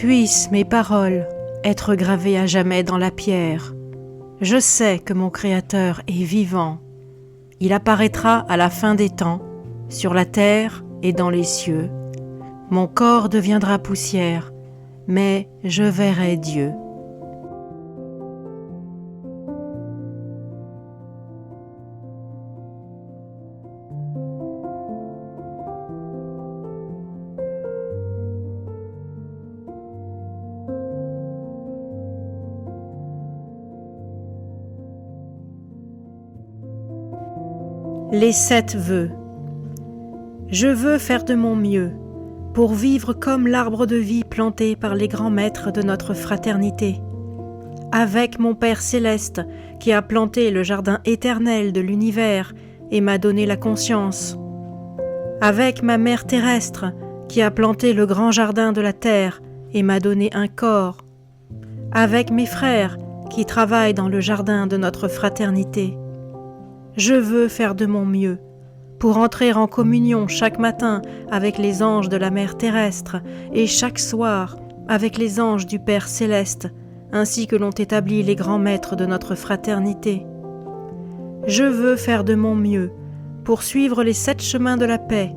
Puissent mes paroles être gravées à jamais dans la pierre. Je sais que mon Créateur est vivant. Il apparaîtra à la fin des temps, sur la terre et dans les cieux. Mon corps deviendra poussière, mais je verrai Dieu. Les 7 vœux. Je veux faire de mon mieux pour vivre comme l'arbre de vie planté par les grands maîtres de notre fraternité, avec mon Père céleste qui a planté le jardin éternel de l'univers et m'a donné la conscience, avec ma Mère terrestre qui a planté le grand jardin de la terre et m'a donné un corps, avec mes frères qui travaillent dans le jardin de notre fraternité. Je veux faire de mon mieux pour entrer en communion chaque matin avec les anges de la Mère terrestre et chaque soir avec les anges du Père céleste, ainsi que l'ont établi les grands maîtres de notre fraternité. Je veux faire de mon mieux pour suivre les 7 chemins de la paix.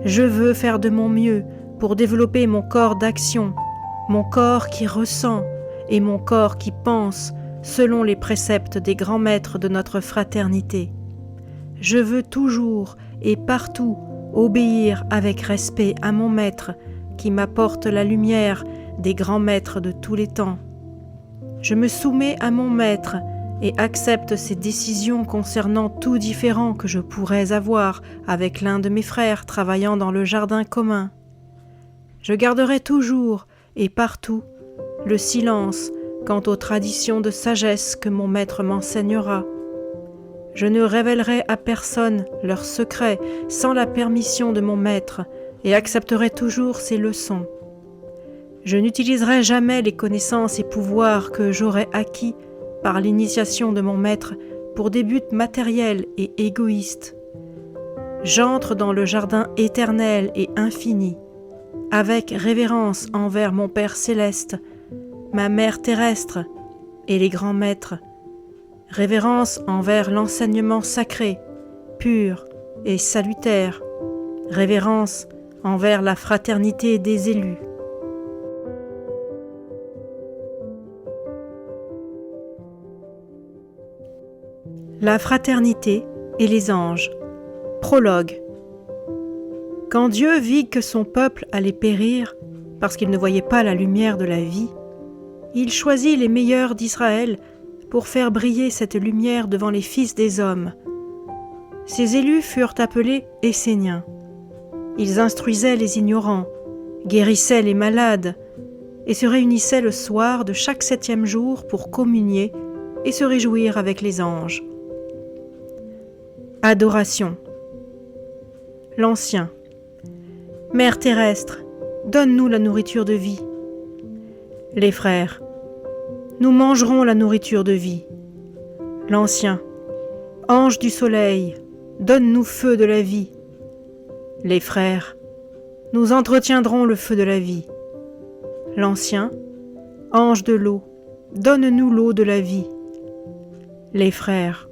Je veux faire de mon mieux pour développer mon corps d'action, mon corps qui ressent et mon corps qui pense, selon les préceptes des grands maîtres de notre fraternité. Je veux toujours et partout obéir avec respect à mon maître qui m'apporte la lumière des grands maîtres de tous les temps. Je me soumets à mon maître et accepte ses décisions concernant tout différend que je pourrais avoir avec l'un de mes frères travaillant dans le jardin commun. Je garderai toujours et partout le silence quant aux traditions de sagesse que mon maître m'enseignera. Je ne révélerai à personne leurs secrets sans la permission de mon maître et accepterai toujours ses leçons. Je n'utiliserai jamais les connaissances et pouvoirs que j'aurai acquis par l'initiation de mon maître pour des buts matériels et égoïstes. J'entre dans le jardin éternel et infini, avec révérence envers mon Père céleste, ma Mère terrestre et les grands maîtres, révérence envers l'enseignement sacré, pur et salutaire, révérence envers la fraternité des élus. La fraternité et les anges. Prologue. Quand Dieu vit que son peuple allait périr parce qu'il ne voyait pas la lumière de la vie, il choisit les meilleurs d'Israël pour faire briller cette lumière devant les fils des hommes. Ces élus furent appelés Esséniens. Ils instruisaient les ignorants, guérissaient les malades et se réunissaient le soir de chaque 7e jour pour communier et se réjouir avec les anges. Adoration. L'Ancien. Mère terrestre, donne-nous la nourriture de vie. Les frères. Nous mangerons la nourriture de vie. L'Ancien. Ange du soleil, donne-nous feu de la vie. Les frères. Nous entretiendrons le feu de la vie. L'Ancien. Ange de l'eau, donne-nous l'eau de la vie. Les frères.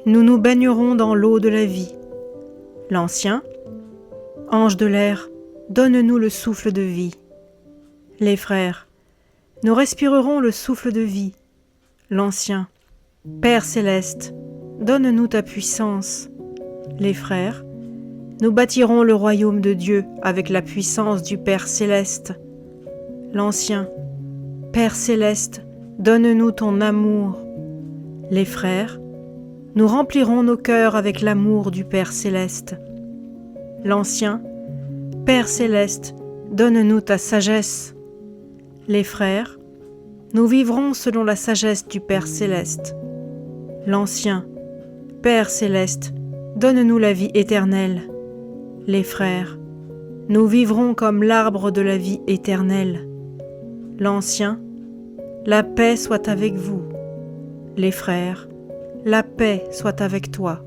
Nous nous baignerons dans l'eau de la vie. L'Ancien. Ange de l'air, donne-nous le souffle de vie. Les frères. Nous respirerons le souffle de vie. L'Ancien. Père céleste, donne-nous ta puissance. Les frères. Nous bâtirons le royaume de Dieu avec la puissance du Père céleste. L'Ancien. Père céleste, donne-nous ton amour. Les frères. Nous remplirons nos cœurs avec l'amour du Père céleste. L'Ancien. Père céleste, donne-nous ta sagesse. Les frères. Nous vivrons selon la sagesse du Père céleste. L'Ancien. Père céleste, donne-nous la vie éternelle. Les frères. Nous vivrons comme l'arbre de la vie éternelle. L'Ancien. La paix soit avec vous. Les frères. La paix soit avec toi.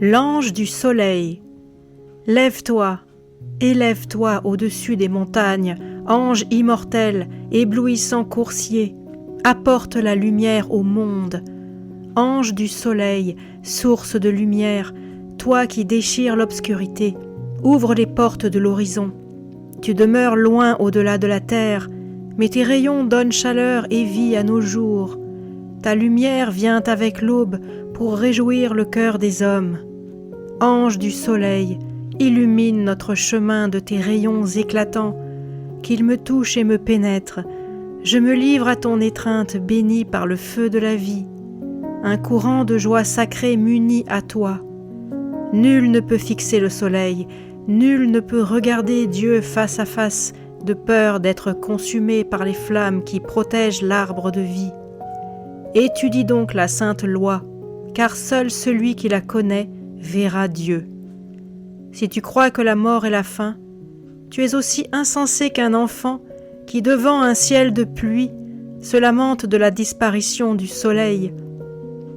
L'ange du soleil, lève-toi, élève-toi au-dessus des montagnes, ange immortel, éblouissant coursier, apporte la lumière au monde. Ange du soleil, source de lumière, toi qui déchires l'obscurité, ouvre les portes de l'horizon. Tu demeures loin au-delà de la terre, mais tes rayons donnent chaleur et vie à nos jours. Ta lumière vient avec l'aube pour réjouir le cœur des hommes. Ange du soleil, illumine notre chemin de tes rayons éclatants, qu'ils me touchent et me pénètrent. Je me livre à ton étreinte bénie par le feu de la vie. Un courant de joie sacrée m'unit à toi. Nul ne peut fixer le soleil, nul ne peut regarder Dieu face à face, de peur d'être consumé par les flammes qui protègent l'arbre de vie. Étudie donc la sainte loi, car seul celui qui la connaît verra Dieu. Si tu crois que la mort est la fin, tu es aussi insensé qu'un enfant qui, devant un ciel de pluie, se lamente de la disparition du soleil.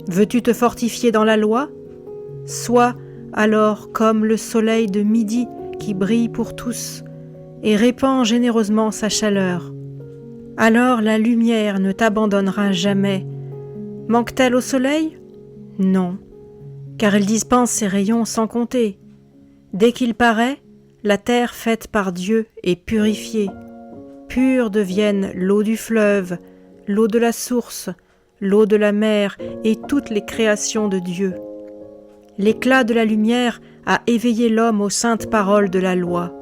Veux-tu te fortifier dans la loi? Sois alors comme le soleil de midi qui brille pour tous et répand généreusement sa chaleur. Alors la lumière ne t'abandonnera jamais. Manque-t-elle au soleil? Non, car il dispense ses rayons sans compter. Dès qu'il paraît, la terre faite par Dieu est purifiée. Pure deviennent l'eau du fleuve, l'eau de la source, l'eau de la mer et toutes les créations de Dieu. L'éclat de la lumière a éveillé l'homme aux saintes paroles de la loi.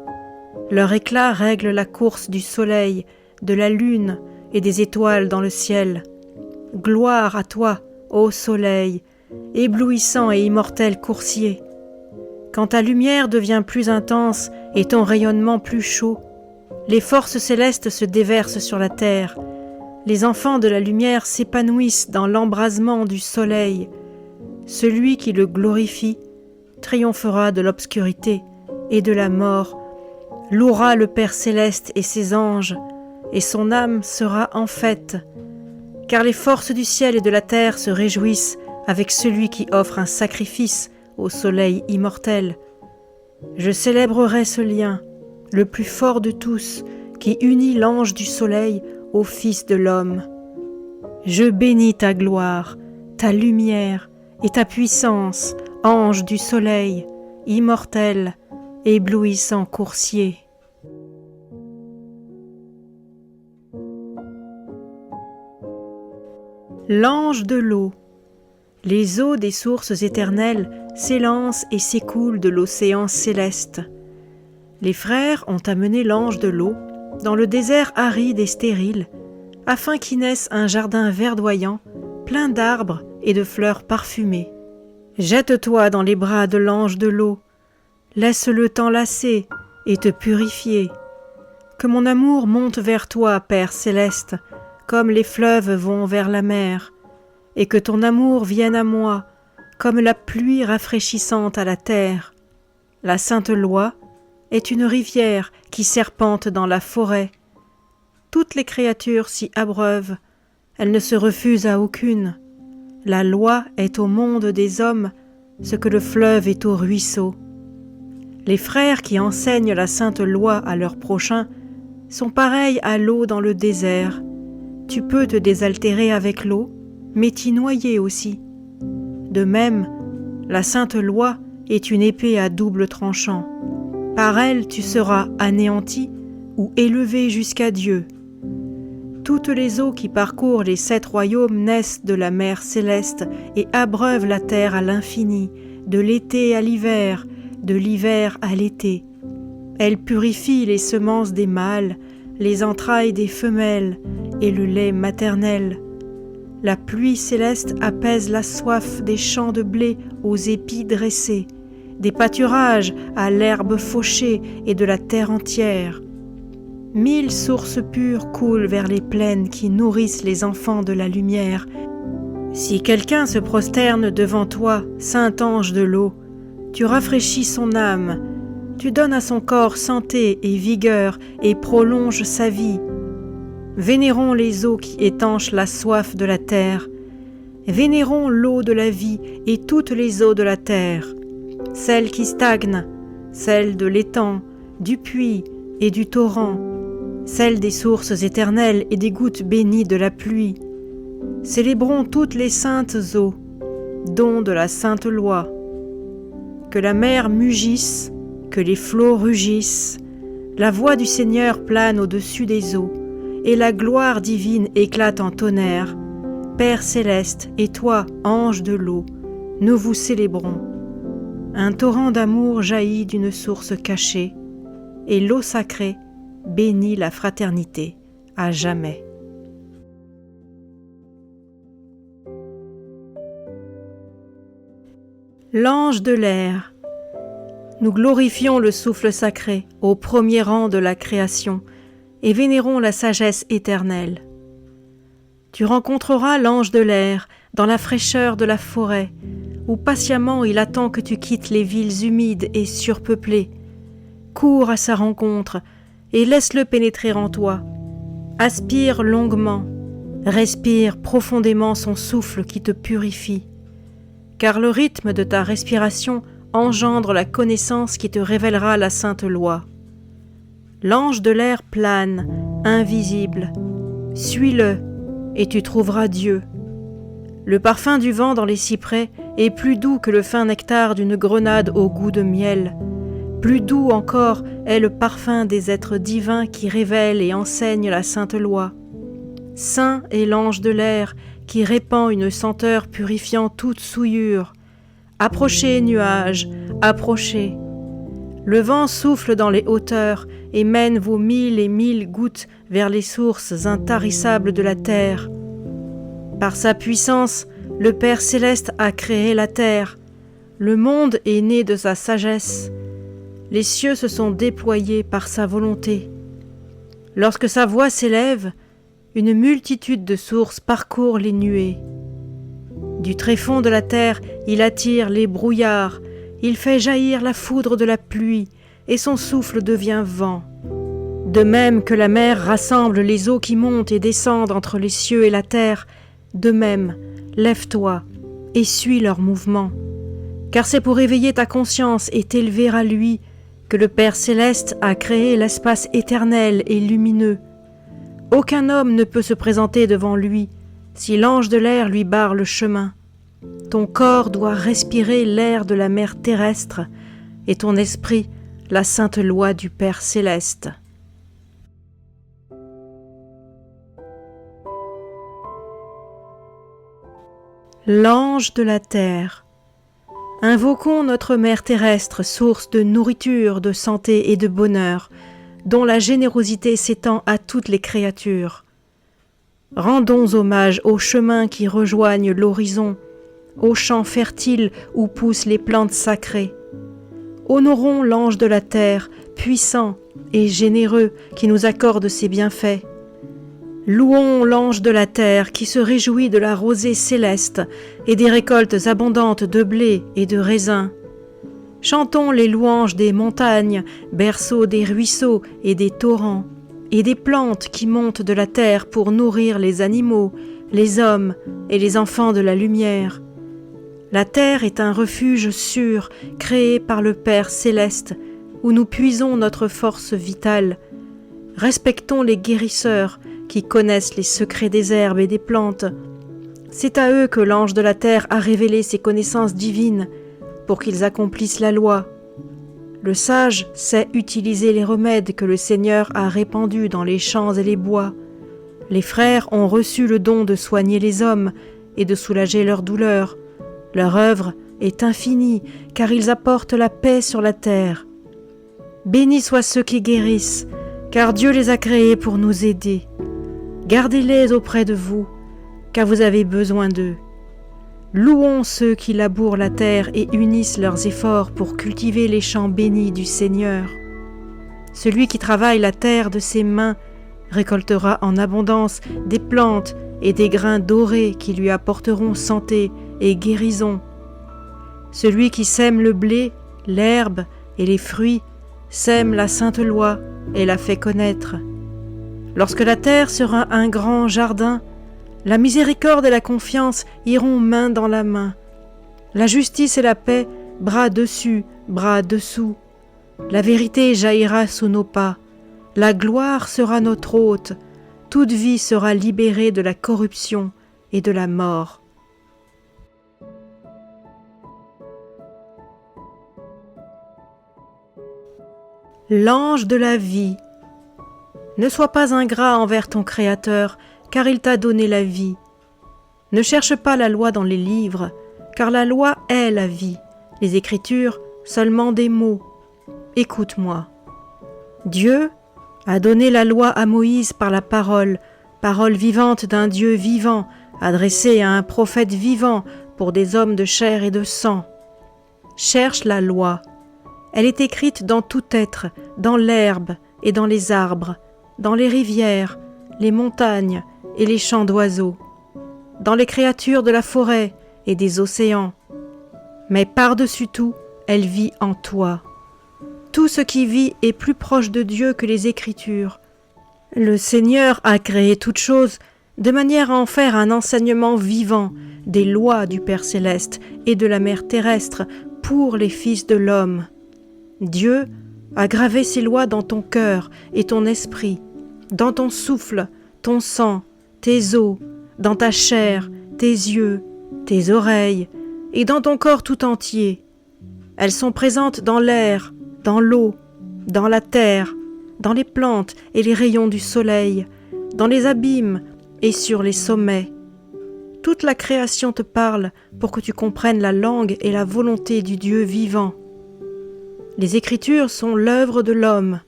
Leur éclat règle la course du soleil, de la lune et des étoiles dans le ciel. Gloire à toi, ô soleil, éblouissant et immortel coursier. Quand ta lumière devient plus intense et ton rayonnement plus chaud, les forces célestes se déversent sur la terre. Les enfants de la lumière s'épanouissent dans l'embrasement du soleil. Celui qui le glorifie triomphera de l'obscurité et de la mort, louera le Père céleste et ses anges, et son âme sera en fête. Car les forces du ciel et de la terre se réjouissent avec celui qui offre un sacrifice au soleil immortel. Je célébrerai ce lien, le plus fort de tous, qui unit l'ange du soleil au Fils de l'homme. Je bénis ta gloire, ta lumière et ta puissance, ange du soleil, immortel, éblouissant coursier. L'ange de l'eau. Les eaux des sources éternelles s'élancent et s'écoulent de l'océan céleste. Les frères ont amené l'ange de l'eau dans le désert aride et stérile, afin qu'y naisse un jardin verdoyant, plein d'arbres et de fleurs parfumées. Jette-toi dans les bras de l'ange de l'eau, laisse-le t'enlacer et te purifier. Que mon amour monte vers toi, Père céleste, comme les fleuves vont vers la mer, et que ton amour vienne à moi, comme la pluie rafraîchissante à la terre. La sainte loi est une rivière qui serpente dans la forêt. Toutes les créatures s'y abreuvent, elles ne se refusent à aucune. La loi est au monde des hommes ce que le fleuve est au ruisseau. Les frères qui enseignent la sainte loi à leurs prochains sont pareils à l'eau dans le désert. Tu peux te désaltérer avec l'eau, mais t'y noyer aussi. De même, la sainte loi est une épée à double tranchant. Par elle, tu seras anéanti ou élevé jusqu'à Dieu. Toutes les eaux qui parcourent les 7 royaumes naissent de la mer céleste et abreuvent la terre à l'infini, de l'été à l'hiver, de l'hiver à l'été. Elles purifient les semences des mâles, les entrailles des femelles et le lait maternel. La pluie céleste apaise la soif des champs de blé aux épis dressés, des pâturages à l'herbe fauchée et de la terre entière. 1000 sources pures coulent vers les plaines qui nourrissent les enfants de la lumière. Si quelqu'un se prosterne devant toi, saint ange de l'eau, tu rafraîchis son âme, tu donnes à son corps santé et vigueur et prolonges sa vie. Vénérons les eaux qui étanchent la soif de la terre. Vénérons l'eau de la vie et toutes les eaux de la terre. celle qui stagne, celle de l'étang, du puits et du torrent, celle des sources éternelles et des gouttes bénies de la pluie. Célébrons toutes les saintes eaux, don de la sainte loi. Que la mer mugisse, que les flots rugissent, la voix du Seigneur plane au-dessus des eaux, et la gloire divine éclate en tonnerre. Père céleste, et toi, ange de l'eau, nous vous célébrons. Un torrent d'amour jaillit d'une source cachée, et l'eau sacrée bénit la fraternité à jamais. L'ange de l'air. Nous glorifions le souffle sacré au premier rang de la création et vénérons la sagesse éternelle. Tu rencontreras l'ange de l'air dans la fraîcheur de la forêt, où patiemment il attend que tu quittes les villes humides et surpeuplées. Cours à sa rencontre et laisse-le pénétrer en toi. Aspire longuement, respire profondément son souffle qui te purifie, car le rythme de ta respiration engendre la connaissance qui te révélera la sainte loi. L'ange de l'air plane, invisible. Suis-le, et tu trouveras Dieu. Le parfum du vent dans les cyprès est plus doux que le fin nectar d'une grenade au goût de miel. Plus doux encore est le parfum des êtres divins qui révèlent et enseignent la sainte loi. Saint est l'ange de l'air qui répand une senteur purifiant toute souillure. Approchez, nuages, approchez. Le vent souffle dans les hauteurs et mène vos 1000 et 1000 gouttes vers les sources intarissables de la terre. Par sa puissance, le Père céleste a créé la terre. Le monde est né de sa sagesse. Les cieux se sont déployés par sa volonté. Lorsque sa voix s'élève, une multitude de sources parcourt les nuées. Du tréfonds de la terre, il attire les brouillards, il fait jaillir la foudre de la pluie, et son souffle devient vent. De même que la mer rassemble les eaux qui montent et descendent entre les cieux et la terre, de même, lève-toi et suis leur mouvement, car c'est pour éveiller ta conscience et t'élever à lui que le Père céleste a créé l'espace éternel et lumineux. Aucun homme ne peut se présenter devant lui si l'ange de l'air lui barre le chemin. Ton corps doit respirer l'air de la mer terrestre et ton esprit la sainte loi du Père céleste. L'ange de la terre. Invoquons notre mère terrestre, source de nourriture, de santé et de bonheur, dont la générosité s'étend à toutes les créatures. Rendons hommage aux chemins qui rejoignent l'horizon, aux champs fertiles où poussent les plantes sacrées. Honorons l'ange de la terre, puissant et généreux, qui nous accorde ses bienfaits. Louons l'ange de la terre qui se réjouit de la rosée céleste et des récoltes abondantes de blé et de raisins. Chantons les louanges des montagnes, berceaux des ruisseaux et des torrents, et des plantes qui montent de la terre pour nourrir les animaux, les hommes et les enfants de la lumière. La terre est un refuge sûr créé par le Père céleste, où nous puisons notre force vitale. Respectons les guérisseurs qui connaissent les secrets des herbes et des plantes. C'est à eux que l'ange de la terre a révélé ses connaissances divines pour qu'ils accomplissent la loi. Le sage sait utiliser les remèdes que le Seigneur a répandus dans les champs et les bois. Les frères ont reçu le don de soigner les hommes et de soulager leurs douleurs. Leur œuvre est infinie, car ils apportent la paix sur la terre. Bénis soient ceux qui guérissent, car Dieu les a créés pour nous aider. Gardez-les auprès de vous, car vous avez besoin d'eux. Louons ceux qui labourent la terre et unissent leurs efforts pour cultiver les champs bénis du Seigneur. Celui qui travaille la terre de ses mains récoltera en abondance des plantes et des grains dorés qui lui apporteront santé et guérison. Celui qui sème le blé, l'herbe et les fruits sème la sainte loi et la fait connaître. Lorsque la terre sera un grand jardin, la miséricorde et la confiance iront main dans la main. La justice et la paix bras dessus, bras dessous. La vérité jaillira sous nos pas, la gloire sera notre hôte, toute vie sera libérée de la corruption et de la mort. L'ange de la vie. Ne sois pas ingrat envers ton Créateur, car il t'a donné la vie. Ne cherche pas la loi dans les livres, car la loi est la vie, les Écritures seulement des mots. Écoute-moi. Dieu a donné la loi à Moïse par la parole, parole vivante d'un Dieu vivant, adressée à un prophète vivant pour des hommes de chair et de sang. Cherche la loi. Elle est écrite dans tout être, dans l'herbe et dans les arbres, dans les rivières, les montagnes et les champs d'oiseaux, dans les créatures de la forêt et des océans. Mais par-dessus tout, elle vit en toi. Tout ce qui vit est plus proche de Dieu que les Écritures. Le Seigneur a créé toutes choses de manière à en faire un enseignement vivant des lois du Père céleste et de la Mère terrestre pour les fils de l'homme. Dieu a gravé ses lois dans ton cœur et ton esprit, dans ton souffle, ton sang, tes os, dans ta chair, tes yeux, tes oreilles et dans ton corps tout entier. Elles sont présentes dans l'air, dans l'eau, dans la terre, dans les plantes et les rayons du soleil, dans les abîmes et sur les sommets. Toute la création te parle pour que tu comprennes la langue et la volonté du Dieu vivant. Les Écritures sont l'œuvre de l'homme,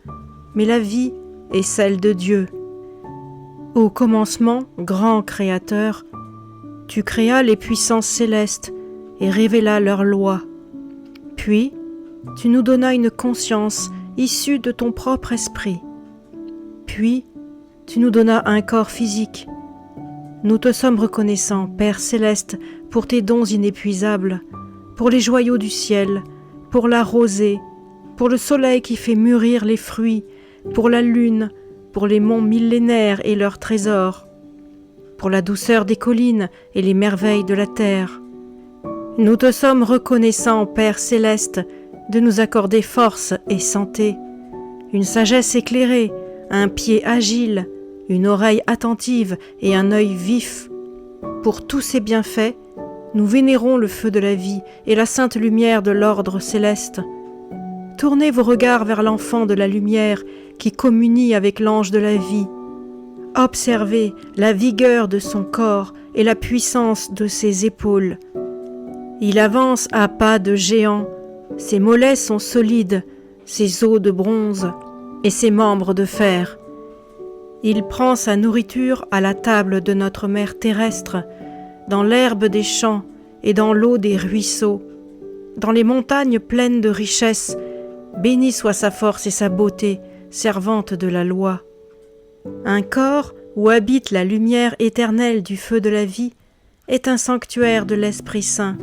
mais la vie est celle de Dieu. Au commencement, grand Créateur, tu créas les puissances célestes et révélas leurs lois. Puis, tu nous donnas une conscience issue de ton propre esprit. Puis, tu nous donnas un corps physique. Nous te sommes reconnaissants, Père céleste, pour tes dons inépuisables, pour les joyaux du ciel, pour la rosée, pour le soleil qui fait mûrir les fruits, pour la lune, pour les monts millénaires et leurs trésors, pour la douceur des collines et les merveilles de la terre. Nous te sommes reconnaissants, Père céleste, de nous accorder force et santé, une sagesse éclairée, un pied agile, une oreille attentive et un œil vif. Pour tous ces bienfaits, nous vénérons le feu de la vie et la sainte lumière de l'ordre céleste. Tournez vos regards vers l'enfant de la lumière qui communie avec l'ange de la vie. Observez la vigueur de son corps et la puissance de ses épaules. Il avance à pas de géant, ses mollets sont solides, ses os de bronze et ses membres de fer. Il prend sa nourriture à la table de notre mère terrestre, dans l'herbe des champs et dans l'eau des ruisseaux, dans les montagnes pleines de richesses. Béni soit sa force et sa beauté, servante de la loi. Un corps où habite la lumière éternelle du feu de la vie est un sanctuaire de l'Esprit Saint.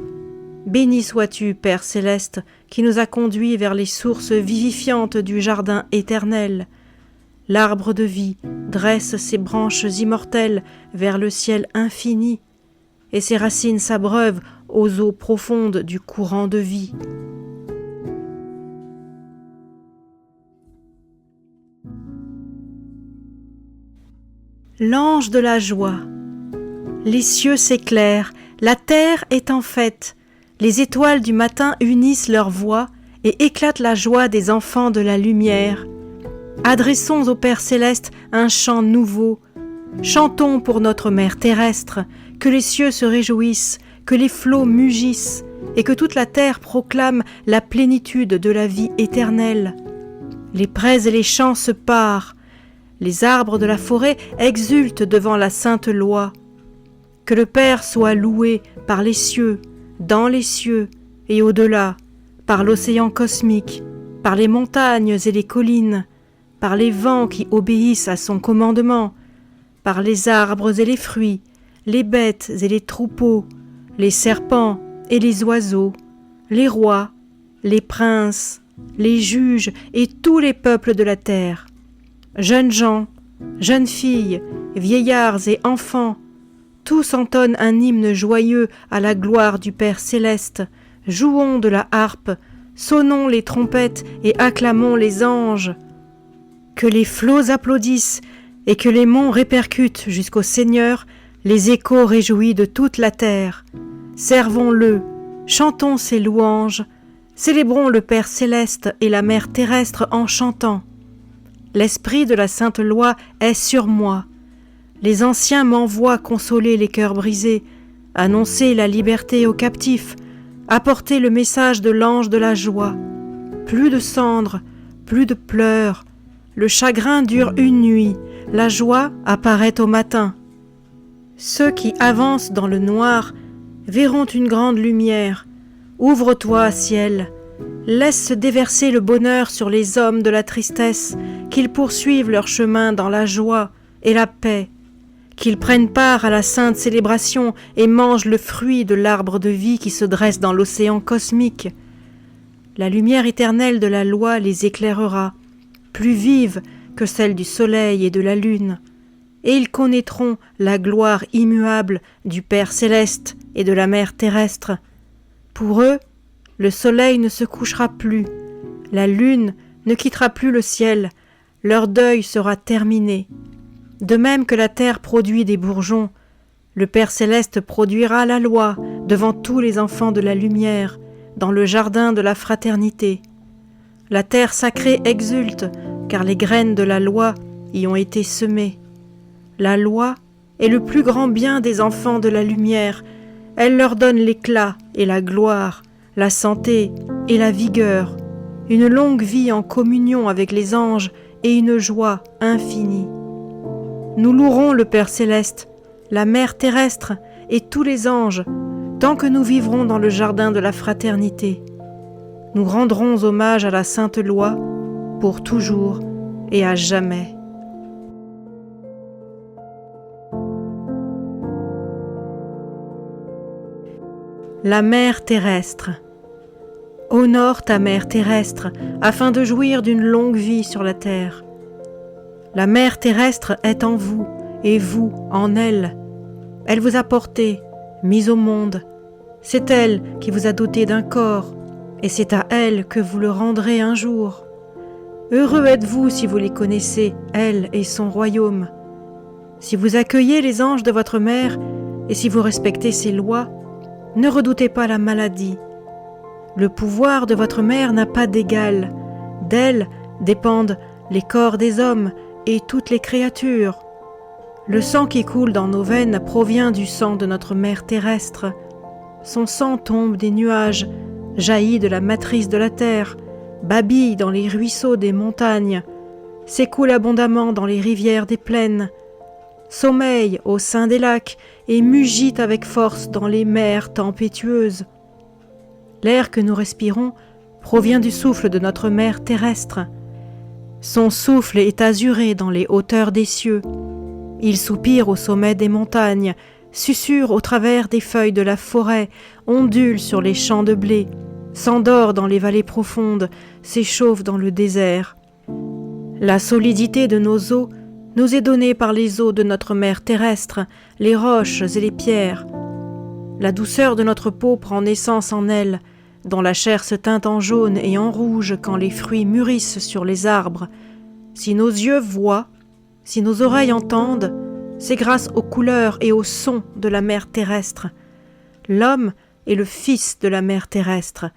Béni sois-tu, Père céleste, qui nous a conduits vers les sources vivifiantes du jardin éternel. L'arbre de vie dresse ses branches immortelles vers le ciel infini, et ses racines s'abreuvent aux eaux profondes du courant de vie. L'ange de la joie. Les cieux s'éclairent, la terre est en fête, les étoiles du matin unissent leurs voix et éclate la joie des enfants de la lumière. Adressons au Père céleste un chant nouveau. Chantons pour notre Mère terrestre, que les cieux se réjouissent, que les flots mugissent, et que toute la terre proclame la plénitude de la vie éternelle. Les prés et les champs se parent, les arbres de la forêt exultent devant la sainte loi. Que le Père soit loué par les cieux, dans les cieux et au-delà, par l'océan cosmique, par les montagnes et les collines, par les vents qui obéissent à son commandement, par les arbres et les fruits, les bêtes et les troupeaux, les serpents et les oiseaux, les rois, les princes, les juges et tous les peuples de la terre. Jeunes gens, jeunes filles, vieillards et enfants, tous entonnent un hymne joyeux à la gloire du Père céleste, jouons de la harpe, sonnons les trompettes et acclamons les anges. Que les flots applaudissent et que les monts répercutent jusqu'au Seigneur les échos réjouis de toute la terre. Servons-le, chantons ses louanges, célébrons le Père céleste et la Mère terrestre en chantant. L'esprit de la sainte loi est sur moi. Les anciens m'envoient consoler les cœurs brisés, annoncer la liberté aux captifs, apporter le message de l'ange de la joie. Plus de cendres, plus de pleurs. Le chagrin dure une nuit, la joie apparaît au matin. Ceux qui avancent dans le noir verront une grande lumière. Ouvre-toi, ciel, laisse se déverser le bonheur sur les hommes de la tristesse, qu'ils poursuivent leur chemin dans la joie et la paix, qu'ils prennent part à la sainte célébration et mangent le fruit de l'arbre de vie qui se dresse dans l'océan cosmique. La lumière éternelle de la loi les éclairera, plus vive que celle du soleil et de la lune, et ils connaîtront la gloire immuable du Père céleste et de la Mère terrestre. Pour eux, le soleil ne se couchera plus, la lune ne quittera plus le ciel, leur deuil sera terminé. De même que la terre produit des bourgeons, le Père céleste produira la loi devant tous les enfants de la lumière, dans le jardin de la fraternité. La terre sacrée exulte, car les graines de la loi y ont été semées. La loi est le plus grand bien des enfants de la lumière. Elle leur donne l'éclat et la gloire, la santé et la vigueur, une longue vie en communion avec les anges et une joie infinie. Nous louerons le Père céleste, la Mère terrestre et tous les anges, tant que nous vivrons dans le jardin de la fraternité. Nous rendrons hommage à la sainte loi pour toujours et à jamais. La Mère terrestre. Honore ta Mère terrestre, afin de jouir d'une longue vie sur la terre. La Mère terrestre est en vous, et vous en elle. Elle vous a porté, mis au monde. C'est elle qui vous a doté d'un corps, et c'est à elle que vous le rendrez un jour. Heureux êtes-vous si vous les connaissez, elle et son royaume. Si vous accueillez les anges de votre mère, et si vous respectez ses lois, ne redoutez pas la maladie. Le pouvoir de votre mère n'a pas d'égal. D'elle dépendent les corps des hommes et toutes les créatures. Le sang qui coule dans nos veines provient du sang de notre mère terrestre. Son sang tombe des nuages, jaillit de la matrice de la terre, babille dans les ruisseaux des montagnes, s'écoule abondamment dans les rivières des plaines, sommeille au sein des lacs et mugit avec force dans les mers tempétueuses. L'air que nous respirons provient du souffle de notre mère terrestre. Son souffle est azuré dans les hauteurs des cieux. Il soupire au sommet des montagnes, susurre au travers des feuilles de la forêt, ondule sur les champs de blé, s'endort dans les vallées profondes, s'échauffe dans le désert. La solidité de nos os nous est donnée par les eaux de notre mère terrestre, les roches et les pierres. La douceur de notre peau prend naissance en elle, dont la chair se teinte en jaune et en rouge quand les fruits mûrissent sur les arbres. Si nos yeux voient, si nos oreilles entendent, c'est grâce aux couleurs et aux sons de la mère terrestre. L'homme est le fils de la mère terrestre.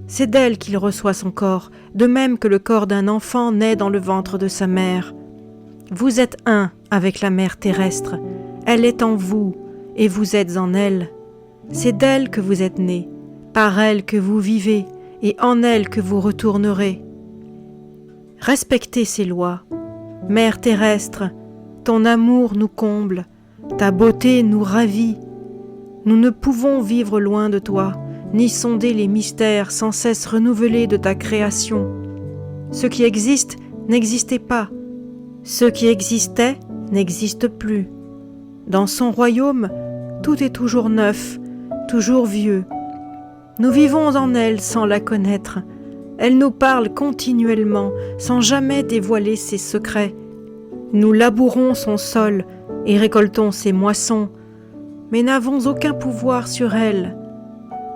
C'est d'elle qu'il reçoit son corps, de même que le corps d'un enfant naît dans le ventre de sa mère. Vous êtes un avec la mère terrestre. Elle est en vous et vous êtes en elle. C'est d'elle que vous êtes nés, par elle que vous vivez et en elle que vous retournerez. Respectez ses lois. Mère terrestre, ton amour nous comble, ta beauté nous ravit. Nous ne pouvons vivre loin de toi, ni sonder les mystères sans cesse renouvelés de ta création. Ce qui existe n'existait pas. Ce qui existait n'existe plus. Dans son royaume, tout est toujours neuf, toujours vieux. Nous vivons en elle sans la connaître. Elle nous parle continuellement, sans jamais dévoiler ses secrets. Nous labourons son sol et récoltons ses moissons, mais n'avons aucun pouvoir sur elle.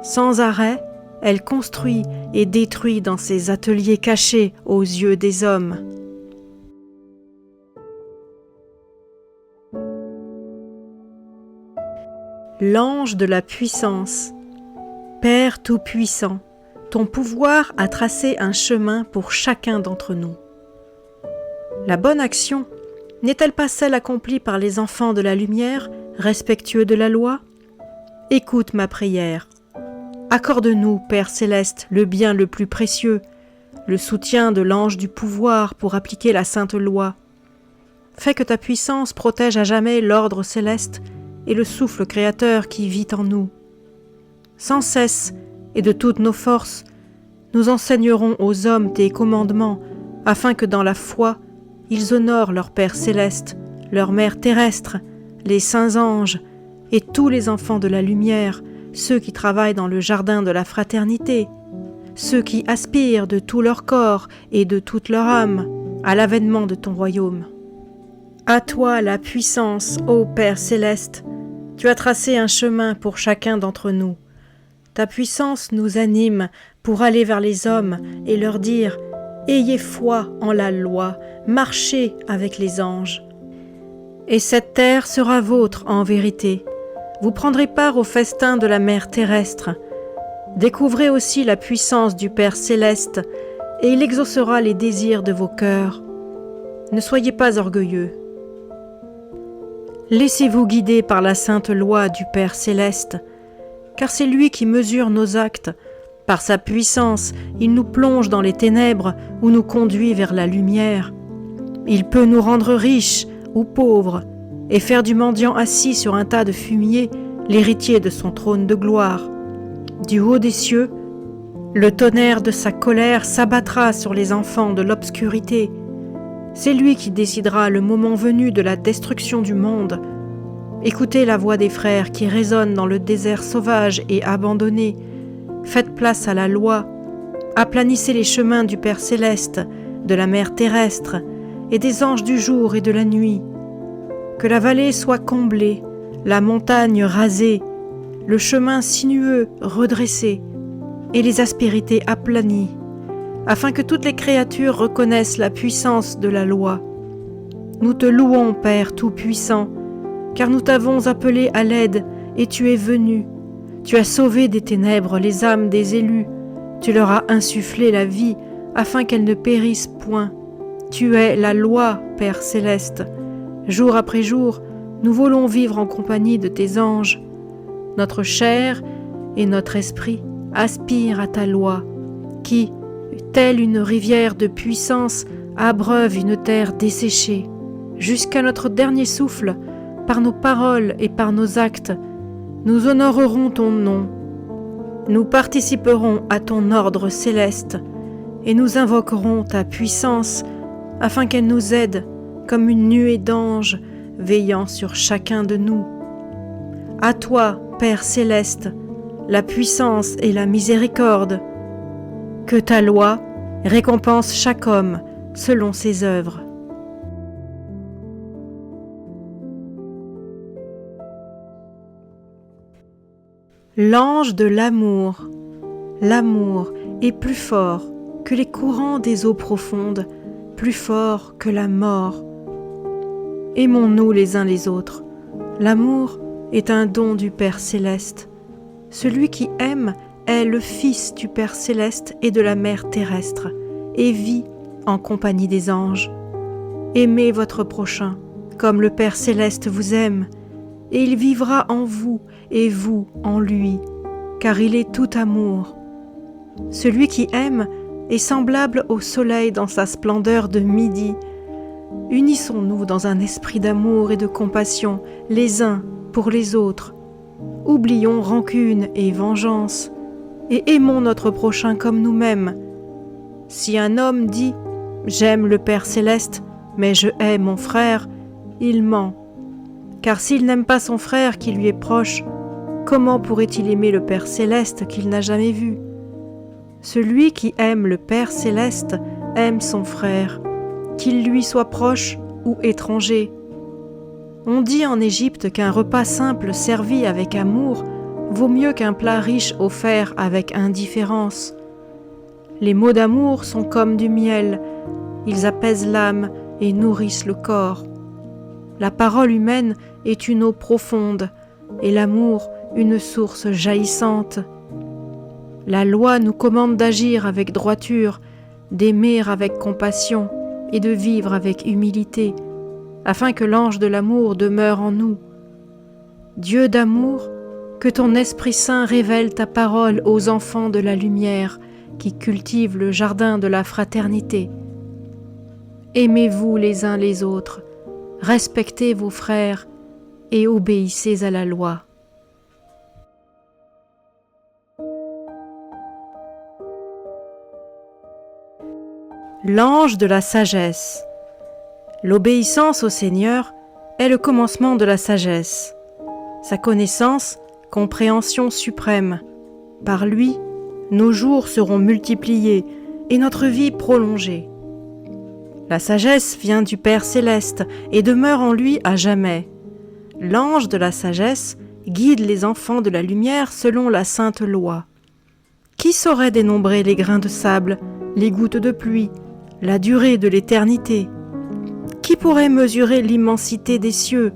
Sans arrêt, elle construit et détruit dans ses ateliers cachés aux yeux des hommes. L'ange de la puissance, Père Tout-Puissant, ton pouvoir a tracé un chemin pour chacun d'entre nous. La bonne action n'est-elle pas celle accomplie par les enfants de la lumière, respectueux de la loi ? Écoute ma prière. Accorde-nous, Père céleste, le bien le plus précieux, le soutien de l'ange du pouvoir pour appliquer la sainte loi. Fais que ta puissance protège à jamais l'ordre céleste et le souffle créateur qui vit en nous. Sans cesse et de toutes nos forces, nous enseignerons aux hommes tes commandements, afin que dans la foi, ils honorent leur Père céleste, leur Mère terrestre, les saints anges et tous les enfants de la lumière, ceux qui travaillent dans le jardin de la fraternité, ceux qui aspirent de tout leur corps et de toute leur âme à l'avènement de ton royaume. À toi la puissance, ô Père céleste, tu as tracé un chemin pour chacun d'entre nous. Ta puissance nous anime pour aller vers les hommes et leur dire « Ayez foi en la loi, marchez avec les anges. » Et cette terre sera vôtre en vérité. Vous prendrez part au festin de la Mère terrestre. Découvrez aussi la puissance du Père céleste, et il exaucera les désirs de vos cœurs. Ne soyez pas orgueilleux. Laissez-vous guider par la sainte loi du Père céleste, car c'est lui qui mesure nos actes. Par sa puissance, il nous plonge dans les ténèbres ou nous conduit vers la lumière. Il peut nous rendre riches ou pauvres et faire du mendiant assis sur un tas de fumier l'héritier de son trône de gloire. Du haut des cieux, le tonnerre de sa colère s'abattra sur les enfants de l'obscurité. C'est lui qui décidera le moment venu de la destruction du monde. Écoutez la voix des frères qui résonne dans le désert sauvage et abandonné. Faites place à la loi. Aplanissez les chemins du Père céleste, de la Mère terrestre et des anges du jour et de la nuit. Que la vallée soit comblée, la montagne rasée, le chemin sinueux redressé et les aspérités aplanies, afin que toutes les créatures reconnaissent la puissance de la loi. Nous te louons, Père Tout-Puissant, car nous t'avons appelé à l'aide et tu es venu. Tu as sauvé des ténèbres les âmes des élus, tu leur as insufflé la vie afin qu'elles ne périssent point. Tu es la loi, Père céleste. Jour après jour, nous voulons vivre en compagnie de tes anges. Notre chair et notre esprit aspirent à ta loi, qui, telle une rivière de puissance, abreuve une terre desséchée. Jusqu'à notre dernier souffle, par nos paroles et par nos actes, nous honorerons ton nom. Nous participerons à ton ordre céleste et nous invoquerons ta puissance afin qu'elle nous aide comme une nuée d'anges veillant sur chacun de nous. À toi, Père céleste, la puissance et la miséricorde. Que ta loi récompense chaque homme selon ses œuvres. L'ange de l'amour. L'amour est plus fort que les courants des eaux profondes, plus fort que la mort. Aimons-nous les uns les autres. L'amour est un don du Père céleste. Celui qui aime est le Fils du Père céleste et de la Mère terrestre, et vit en compagnie des anges. Aimez votre prochain, comme le Père céleste vous aime, et il vivra en vous et vous en lui, car il est tout amour. Celui qui aime est semblable au soleil dans sa splendeur de midi. Unissons-nous dans un esprit d'amour et de compassion les uns pour les autres. Oublions rancune et vengeance, et aimons notre prochain comme nous-mêmes. Si un homme dit « J'aime le Père céleste, mais je hais mon frère », il ment. Car s'il n'aime pas son frère qui lui est proche, comment pourrait-il aimer le Père céleste qu'il n'a jamais vu ? Celui qui aime le Père céleste aime son frère, qu'il lui soit proche ou étranger. On dit en Égypte qu'un repas simple servi avec amour vaut mieux qu'un plat riche offert avec indifférence. Les mots d'amour sont comme du miel, ils apaisent l'âme et nourrissent le corps. La parole humaine est une eau profonde et l'amour une source jaillissante. La loi nous commande d'agir avec droiture, d'aimer avec compassion et de vivre avec humilité, afin que l'ange de l'amour demeure en nous. Dieu d'amour, que ton Esprit Saint révèle ta parole aux enfants de la lumière qui cultivent le jardin de la fraternité. Aimez-vous les uns les autres, respectez vos frères et obéissez à la loi. L'ange de la sagesse. L'obéissance au Seigneur est le commencement de la sagesse. Sa connaissance, compréhension suprême. Par lui, nos jours seront multipliés et notre vie prolongée. La sagesse vient du Père céleste et demeure en lui à jamais. L'ange de la sagesse guide les enfants de la lumière selon la sainte loi. Qui saurait dénombrer les grains de sable, les gouttes de pluie, la durée de l'éternité? Qui pourrait mesurer l'immensité des cieux,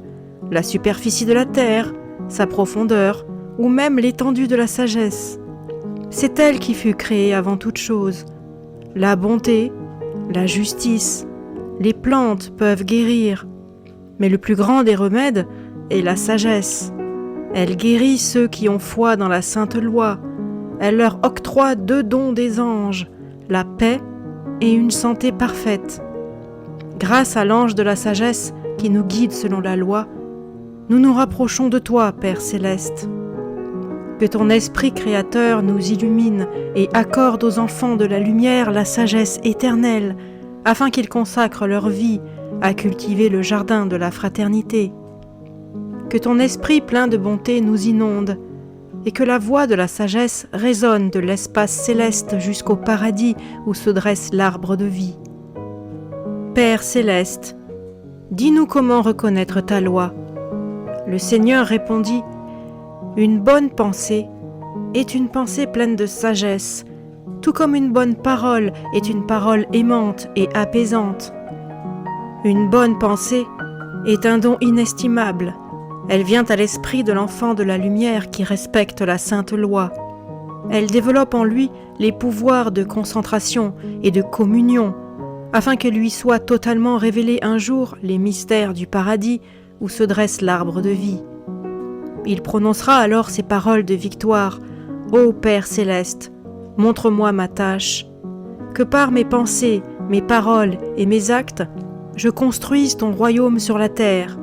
la superficie de la terre, sa profondeur, ou même l'étendue de la sagesse? C'est elle qui fut créée avant toute chose. La bonté, la justice, les plantes peuvent guérir, mais le plus grand des remèdes est la sagesse. Elle guérit ceux qui ont foi dans la sainte loi. Elle leur octroie 2 dons des anges, la paix et une santé parfaite. Grâce à l'ange de la sagesse qui nous guide selon la loi, nous nous rapprochons de toi, Père céleste. Que ton esprit créateur nous illumine et accorde aux enfants de la lumière la sagesse éternelle, afin qu'ils consacrent leur vie à cultiver le jardin de la fraternité. Que ton esprit plein de bonté nous inonde, et que la voix de la sagesse résonne de l'espace céleste jusqu'au paradis où se dresse l'arbre de vie. Père céleste, dis-nous comment reconnaître ta loi. Le Seigneur répondit : une bonne pensée est une pensée pleine de sagesse, tout comme une bonne parole est une parole aimante et apaisante. Une bonne pensée est un don inestimable. Elle vient à l'esprit de l'enfant de la lumière qui respecte la sainte loi. Elle développe en lui les pouvoirs de concentration et de communion, afin que lui soient totalement révélés un jour les mystères du paradis où se dresse l'arbre de vie. Il prononcera alors ces paroles de victoire : Ô Père céleste, montre-moi ma tâche, que par mes pensées, mes paroles et mes actes, je construise ton royaume sur la terre.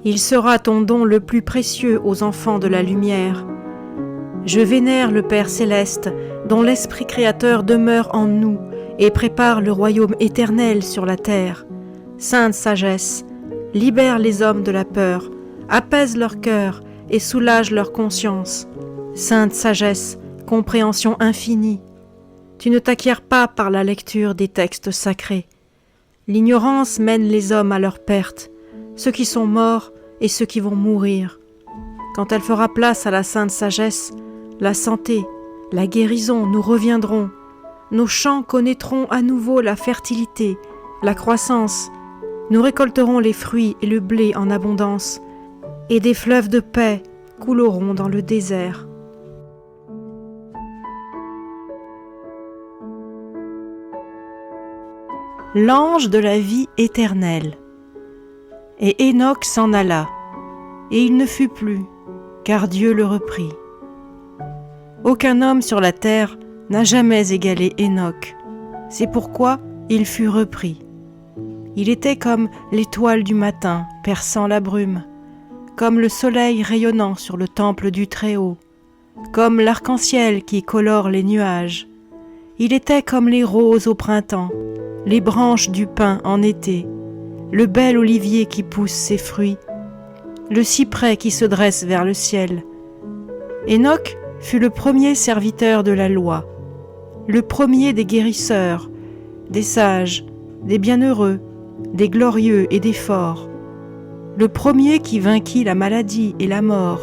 Il sera ton don le plus précieux aux enfants de la lumière. Je vénère le Père céleste, dont l'Esprit créateur demeure en nous et prépare le royaume éternel sur la terre. Sainte sagesse, libère les hommes de la peur, apaise leur cœur et soulage leur conscience. Sainte sagesse, compréhension infinie, tu ne t'acquiers pas par la lecture des textes sacrés. L'ignorance mène les hommes à leur perte, ceux qui sont morts et ceux qui vont mourir. Quand elle fera place à la sainte sagesse, la santé, la guérison nous reviendront. Nos champs connaîtront à nouveau la fertilité, la croissance. Nous récolterons les fruits et le blé en abondance, et des fleuves de paix couleront dans le désert. L'ange de la vie éternelle. Et Hénoch s'en alla, et il ne fut plus, car Dieu le reprit. Aucun homme sur la terre n'a jamais égalé Hénoch. C'est pourquoi il fut repris. Il était comme l'étoile du matin perçant la brume, comme le soleil rayonnant sur le temple du Très-Haut, comme l'arc-en-ciel qui colore les nuages. Il était comme les roses au printemps, les branches du pin en été, le bel olivier qui pousse ses fruits, le cyprès qui se dresse vers le ciel. Hénoch fut le premier serviteur de la loi, le premier des guérisseurs, des sages, des bienheureux, des glorieux et des forts, le premier qui vainquit la maladie et la mort.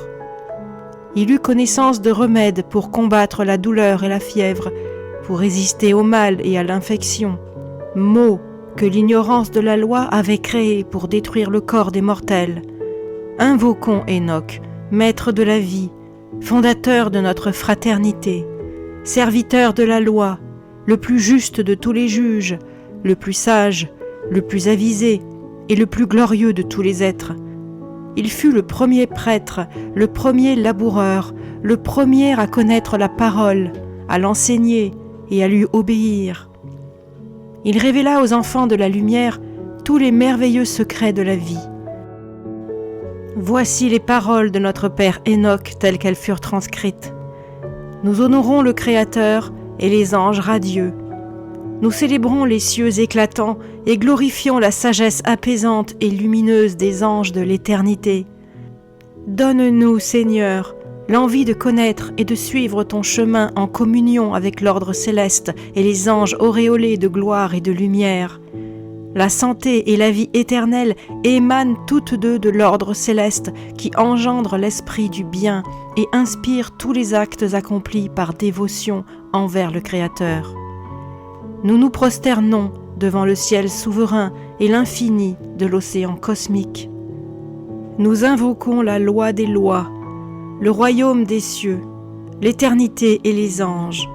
Il eut connaissance de remèdes pour combattre la douleur et la fièvre, pour résister au mal et à l'infection, maux que l'ignorance de la loi avait créés pour détruire le corps des mortels. Invoquons Enoch, maître de la vie, fondateur de notre fraternité, serviteur de la loi, le plus juste de tous les juges, le plus sage, le plus avisé et le plus glorieux de tous les êtres. Il fut le premier prêtre, le premier laboureur, le premier à connaître la parole, à l'enseigner et à lui obéir. Il révéla aux enfants de la lumière tous les merveilleux secrets de la vie. Voici les paroles de notre Père Enoch telles qu'elles furent transcrites. Nous honorons le Créateur et les anges radieux. Nous célébrons les cieux éclatants et glorifions la sagesse apaisante et lumineuse des anges de l'éternité. Donne-nous, Seigneur, l'envie de connaître et de suivre ton chemin en communion avec l'ordre céleste et les anges auréolés de gloire et de lumière. La santé et la vie éternelle émanent toutes deux de l'ordre céleste qui engendre l'esprit du bien et inspire tous les actes accomplis par dévotion envers le Créateur. Nous nous prosternons devant le ciel souverain et l'infini de l'océan cosmique. Nous invoquons la loi des lois, le royaume des cieux, l'éternité et les anges.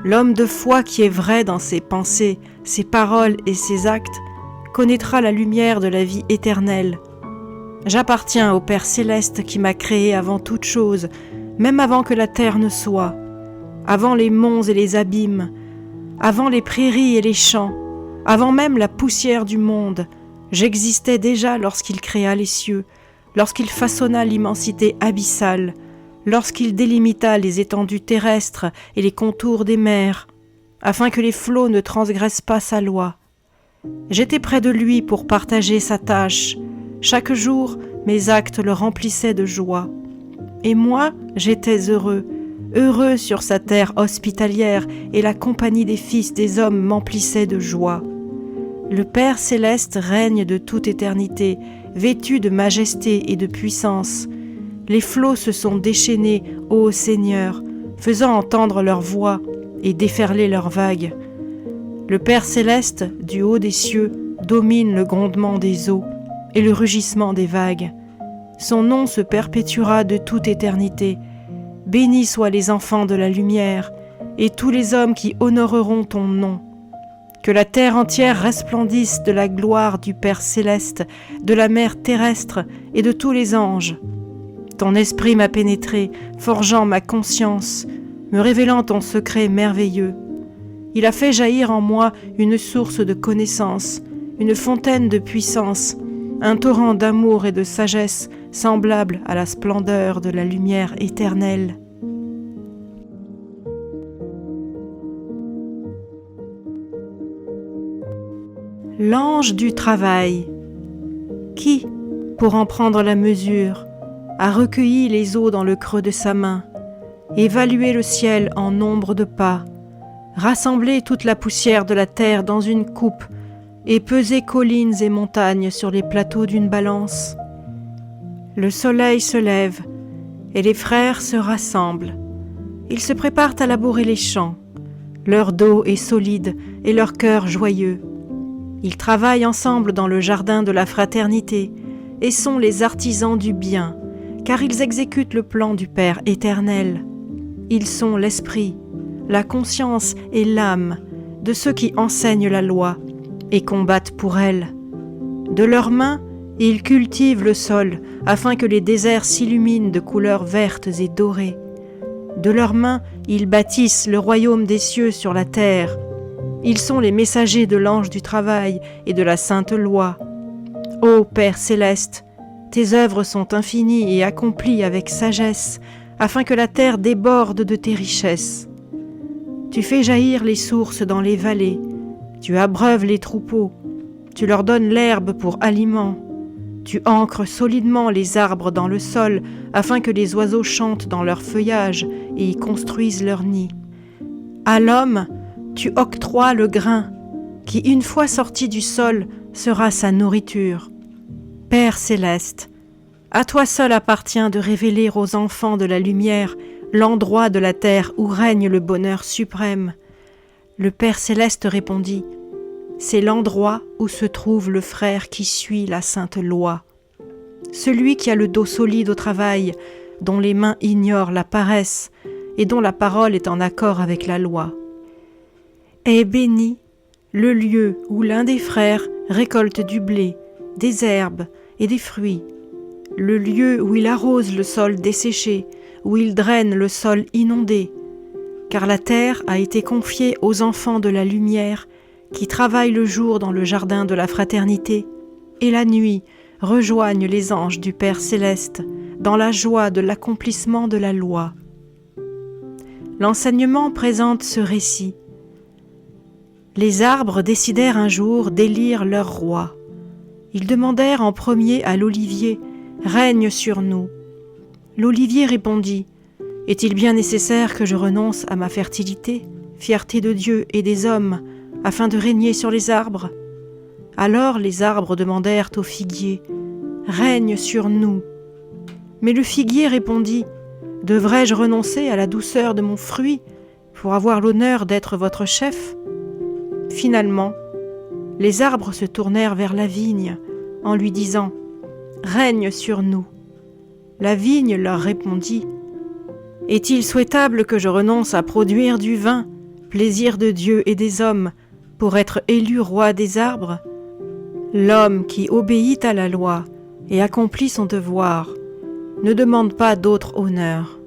L'homme de foi qui est vrai dans ses pensées, ses paroles et ses actes connaîtra la lumière de la vie éternelle. J'appartiens au Père céleste qui m'a créé avant toute chose, même avant que la terre ne soit, avant les monts et les abîmes, avant les prairies et les champs, avant même la poussière du monde. J'existais déjà lorsqu'il créa les cieux, lorsqu'il façonna l'immensité abyssale, lorsqu'il délimita les étendues terrestres et les contours des mers, afin que les flots ne transgressent pas sa loi. J'étais près de lui pour partager sa tâche. Chaque jour, mes actes le remplissaient de joie. Et moi, j'étais heureux sur sa terre hospitalière, et la compagnie des fils des hommes m'emplissait de joie. Le Père céleste règne de toute éternité, vêtu de majesté et de puissance. Les flots se sont déchaînés, ô Seigneur, faisant entendre leur voix et déferler leurs vagues. Le Père céleste, du haut des cieux, domine le grondement des eaux et le rugissement des vagues. Son nom se perpétuera de toute éternité. Bénis soient les enfants de la lumière et tous les hommes qui honoreront ton nom. Que la terre entière resplendisse de la gloire du Père céleste, de la mer terrestre et de tous les anges. Ton esprit m'a pénétré, forgeant ma conscience, me révélant ton secret merveilleux. Il a fait jaillir en moi une source de connaissance, une fontaine de puissance, un torrent d'amour et de sagesse semblable à la splendeur de la lumière éternelle. L'ange du travail, qui, pour en prendre la mesure, a recueilli les eaux dans le creux de sa main, évalué le ciel en nombre de pas, rassemblé toute la poussière de la terre dans une coupe et pesé collines et montagnes sur les plateaux d'une balance. Le soleil se lève et les frères se rassemblent. Ils se préparent à labourer les champs. Leur dos est solide et leur cœur joyeux. Ils travaillent ensemble dans le jardin de la fraternité et sont les artisans du bien, car ils exécutent le plan du Père éternel. Ils sont l'esprit, la conscience et l'âme de ceux qui enseignent la loi et combattent pour elle. De leurs mains, ils cultivent le sol afin que les déserts s'illuminent de couleurs vertes et dorées. De leurs mains, ils bâtissent le royaume des cieux sur la terre. Ils sont les messagers de l'ange du travail et de la sainte loi. Ô Père céleste, tes œuvres sont infinies et accomplies avec sagesse, afin que la terre déborde de tes richesses. Tu fais jaillir les sources dans les vallées, tu abreuves les troupeaux, tu leur donnes l'herbe pour aliment, tu ancres solidement les arbres dans le sol, afin que les oiseaux chantent dans leur feuillage et y construisent leur nid. À l'homme, tu octroies le grain, qui une fois sorti du sol sera sa nourriture. Père céleste, À toi seul appartient de révéler aux enfants de la lumière l'endroit de la terre où règne le bonheur suprême. Le Père céleste répondit, c'est l'endroit où se trouve le frère qui suit la sainte loi. Celui qui a le dos solide au travail, dont les mains ignorent la paresse et dont la parole est en accord avec la loi. Est béni le lieu où l'un des frères récolte du blé, des herbes et des fruits, le lieu où il arrose le sol desséché, où il draine le sol inondé, car la terre a été confiée aux enfants de la lumière qui travaillent le jour dans le jardin de la fraternité et la nuit rejoignent les anges du Père céleste dans la joie de l'accomplissement de la loi. L'enseignement présente ce récit. Les arbres décidèrent un jour d'élire leur roi. Ils demandèrent en premier à l'olivier « Règne sur nous ». L'olivier répondit « Est-il bien nécessaire que je renonce à ma fertilité, fierté de Dieu et des hommes, afin de régner sur les arbres ?» Alors les arbres demandèrent au figuier « Règne sur nous ». Mais le figuier répondit « Devrais-je renoncer à la douceur de mon fruit pour avoir l'honneur d'être votre chef ?» Finalement, les arbres se tournèrent vers la vigne en lui disant « Règne sur nous ». La vigne leur répondit « Est-il souhaitable que je renonce à produire du vin, plaisir de Dieu et des hommes, pour être élu roi des arbres ? L'homme qui obéit à la loi et accomplit son devoir ne demande pas d'autre honneur. »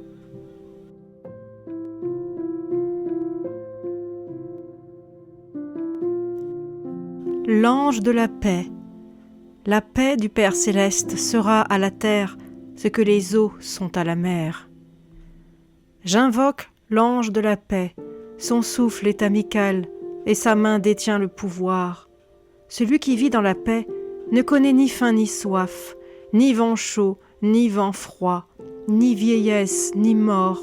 L'ange de la paix. La paix du Père céleste sera à la terre ce que les eaux sont à la mer. J'invoque l'ange de la paix, son souffle est amical et sa main détient le pouvoir. Celui qui vit dans la paix ne connaît ni faim ni soif, ni vent chaud, ni vent froid, ni vieillesse, ni mort.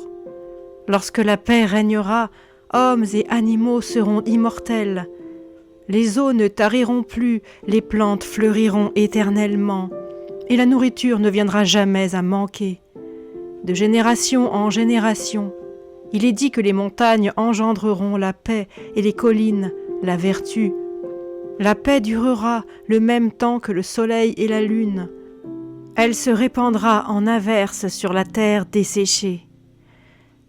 Lorsque la paix régnera, hommes et animaux seront immortels. Les eaux ne tariront plus, les plantes fleuriront éternellement, et la nourriture ne viendra jamais à manquer. De génération en génération, il est dit que les montagnes engendreront la paix et les collines la vertu. La paix durera le même temps que le soleil et la lune. Elle se répandra en averse sur la terre desséchée.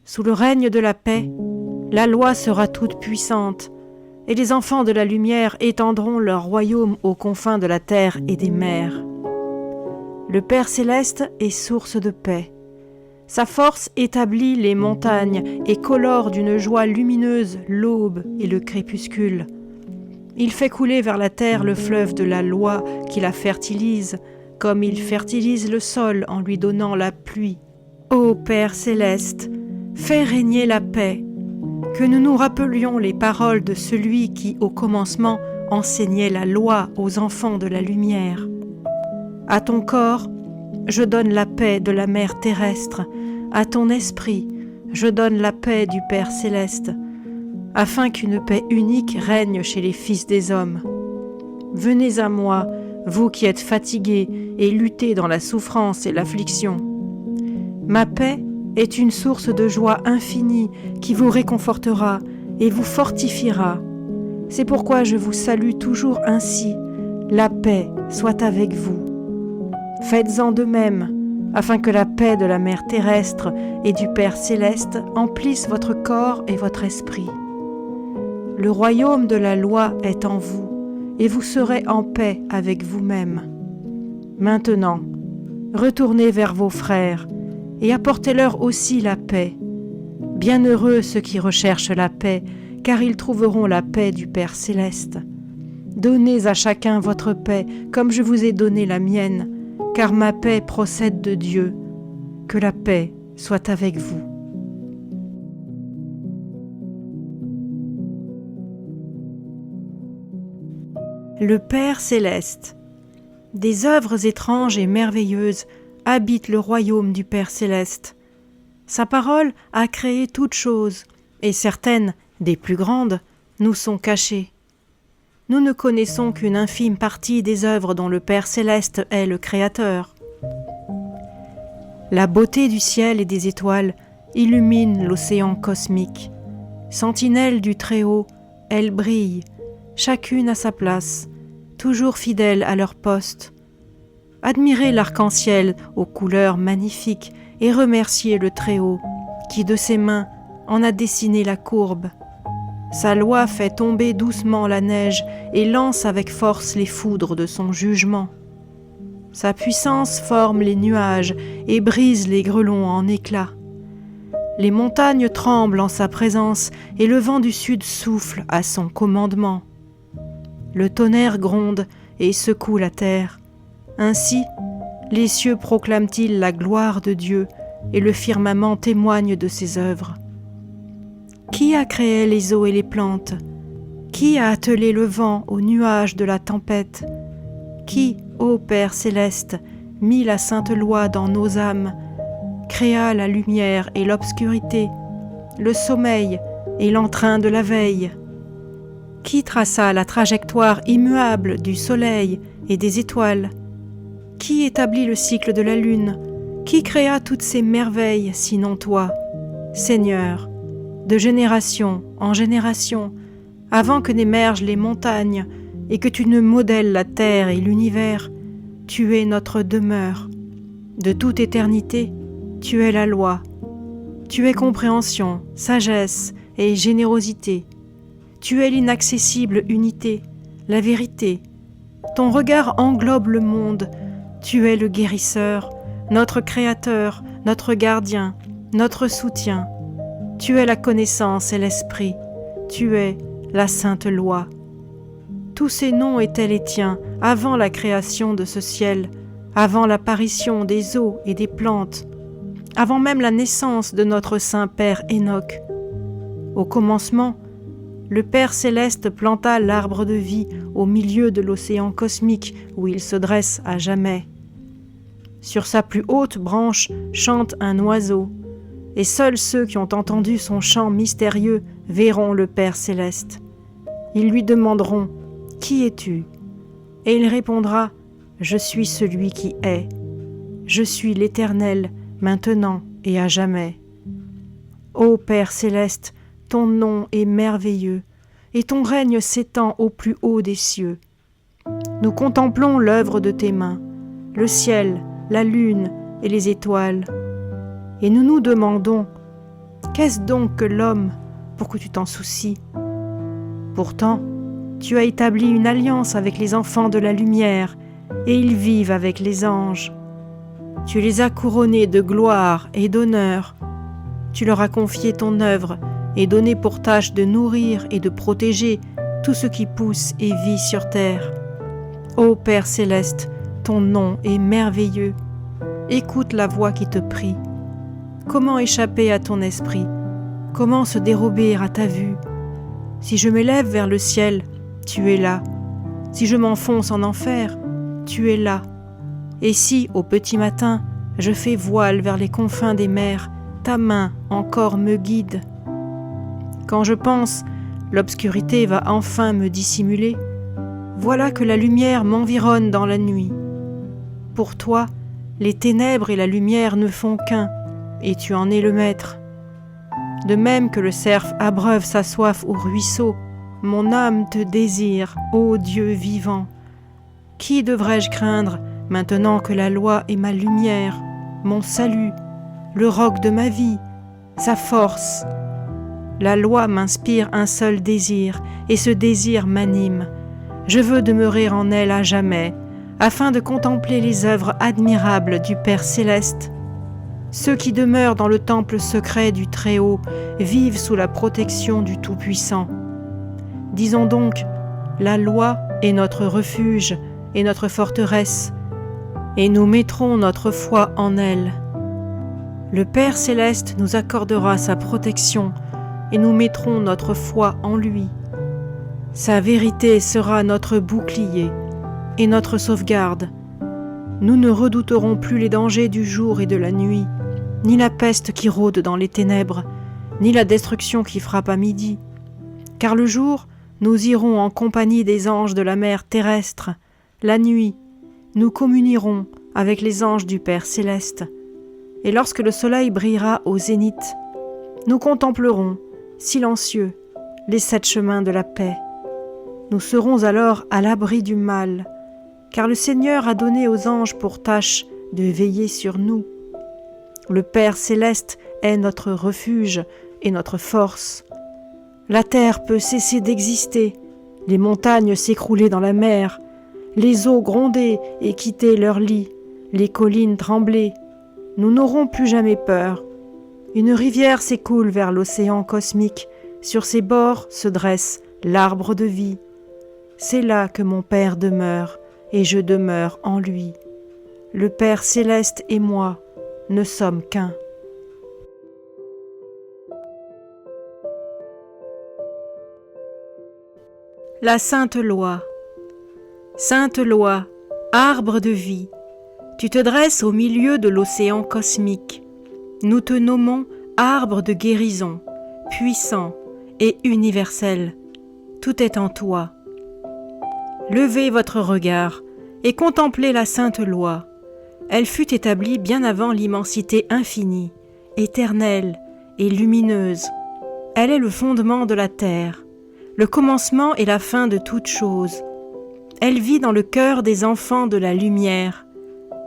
Sous le règne de la paix, la loi sera toute puissante, et les enfants de la lumière étendront leur royaume aux confins de la terre et des mers. Le Père céleste est source de paix. Sa force établit les montagnes et colore d'une joie lumineuse l'aube et le crépuscule. Il fait couler vers la terre le fleuve de la loi qui la fertilise, comme il fertilise le sol en lui donnant la pluie. Ô Père céleste, fais régner la paix, que nous nous rappelions les paroles de celui qui, au commencement, enseignait la loi aux enfants de la lumière. À ton corps, je donne la paix de la mère terrestre, à ton esprit, je donne la paix du Père céleste, afin qu'une paix unique règne chez les fils des hommes. Venez à moi, vous qui êtes fatigués et luttez dans la souffrance et l'affliction. Ma paix est une source de joie infinie qui vous réconfortera et vous fortifiera. C'est pourquoi je vous salue toujours ainsi. La paix soit avec vous. Faites-en de même, afin que la paix de la mère terrestre et du Père céleste emplisse votre corps et votre esprit. Le royaume de la loi est en vous, et vous serez en paix avec vous-même. Maintenant, retournez vers vos frères, et apportez-leur aussi la paix. Bienheureux ceux qui recherchent la paix, car ils trouveront la paix du Père céleste. Donnez à chacun votre paix, comme je vous ai donné la mienne, car ma paix procède de Dieu. Que la paix soit avec vous. Le Père céleste. Des œuvres étranges et merveilleuses habite le royaume du Père céleste. Sa parole a créé toutes choses, et certaines, des plus grandes, nous sont cachées. Nous ne connaissons qu'une infime partie des œuvres dont le Père céleste est le Créateur. La beauté du ciel et des étoiles illumine l'océan cosmique. Sentinelles du Très-Haut, elles brillent, chacune à sa place, toujours fidèles à leur poste. Admirez l'arc-en-ciel aux couleurs magnifiques et remerciez le Très-Haut qui de ses mains en a dessiné la courbe. Sa loi fait tomber doucement la neige et lance avec force les foudres de son jugement. Sa puissance forme les nuages et brise les grêlons en éclats. Les montagnes tremblent en sa présence et le vent du sud souffle à son commandement. Le tonnerre gronde et secoue la terre. Ainsi, les cieux proclament-ils la gloire de Dieu et le firmament témoigne de ses œuvres. Qui a créé les eaux et les plantes? Qui a attelé le vent aux nuages de la tempête? Qui, ô Père céleste, mit la sainte loi dans nos âmes, créa la lumière et l'obscurité, le sommeil et l'entrain de la veille? Qui traça la trajectoire immuable du soleil et des étoiles? Qui établit le cycle de la lune? Qui créa toutes ces merveilles, sinon toi, Seigneur, de génération en génération, avant que n'émergent les montagnes et que tu ne modèles la terre et l'univers, tu es notre demeure. De toute éternité, tu es la loi. Tu es compréhension, sagesse et générosité. Tu es l'inaccessible unité, la vérité. Ton regard englobe le monde. Tu es le guérisseur, notre créateur, notre gardien, notre soutien. Tu es la connaissance et l'esprit. Tu es la sainte loi. Tous ces noms étaient les tiens avant la création de ce ciel, avant l'apparition des eaux et des plantes, avant même la naissance de notre saint Père Enoch. Au commencement, le Père céleste planta l'arbre de vie au milieu de l'océan cosmique où il se dresse à jamais. Sur sa plus haute branche chante un oiseau, et seuls ceux qui ont entendu son chant mystérieux verront le Père céleste. Ils lui demanderont « Qui es-tu » et il répondra « Je suis celui qui est. Je suis l'Éternel, maintenant et à jamais. » Ô Père céleste, ton nom est merveilleux, et ton règne s'étend au plus haut des cieux. Nous contemplons l'œuvre de tes mains, le ciel, la lune et les étoiles, et nous nous demandons, qu'est-ce donc que l'homme pour que tu t'en soucies? Pourtant, tu as établi une alliance avec les enfants de la lumière, et ils vivent avec les anges. Tu les as couronnés de gloire et d'honneur. Tu leur as confié ton œuvre et donné pour tâche de nourrir et de protéger tout ce qui pousse et vit sur terre. Ô Père céleste, ton nom est merveilleux. Écoute la voix qui te prie. Comment échapper à ton esprit? Comment se dérober à ta vue? Si je m'élève vers le ciel, tu es là. Si je m'enfonce en enfer, tu es là. Et si, au petit matin, je fais voile vers les confins des mers, ta main encore me guide. Quand je pense, l'obscurité va enfin me dissimuler, voilà que la lumière m'environne dans la nuit. Pour toi, les ténèbres et la lumière ne font qu'un, et tu en es le maître. De même que le cerf abreuve sa soif au ruisseau, mon âme te désire, ô Dieu vivant. Qui devrais-je craindre maintenant que la loi est ma lumière, mon salut, le roc de ma vie, sa force? La loi m'inspire un seul désir, et ce désir m'anime. Je veux demeurer en elle à jamais, afin de contempler les œuvres admirables du Père céleste. Ceux qui demeurent dans le temple secret du Très-Haut vivent sous la protection du Tout-Puissant. Disons donc, la loi est notre refuge et notre forteresse, et nous mettrons notre foi en elle. Le Père céleste nous accordera sa protection, et nous mettrons notre foi en lui. Sa vérité sera notre bouclier et notre sauvegarde. Nous ne redouterons plus les dangers du jour et de la nuit, ni la peste qui rôde dans les ténèbres, ni la destruction qui frappe à midi. Car le jour, nous irons en compagnie des anges de la mer terrestre. La nuit, nous communierons avec les anges du Père céleste. et lorsque le soleil brillera au zénith, nous contemplerons, silencieux, les 7 chemins de la paix. Nous serons alors à l'abri du mal, car le Seigneur a donné aux anges pour tâche de veiller sur nous. Le Père céleste est notre refuge et notre force. La terre peut cesser d'exister, les montagnes s'écrouler dans la mer, les eaux gronder et quitter leur lit, les collines trembler. Nous n'aurons plus jamais peur. Une rivière s'écoule vers l'océan cosmique. Sur ses bords se dresse l'arbre de vie. C'est là que mon Père demeure, et je demeure en lui. Le Père céleste et moi ne sommes qu'un. La Sainte Loi. Sainte Loi, arbre de vie, tu te dresses au milieu de l'océan cosmique. Nous te nommons arbre de guérison, puissant et universel. Tout est en toi. Levez votre regard et contemplez la Sainte Loi. Elle fut établie bien avant l'immensité infinie, éternelle et lumineuse. Elle est le fondement de la terre, le commencement et la fin de toute chose. Elle vit dans le cœur des enfants de la lumière.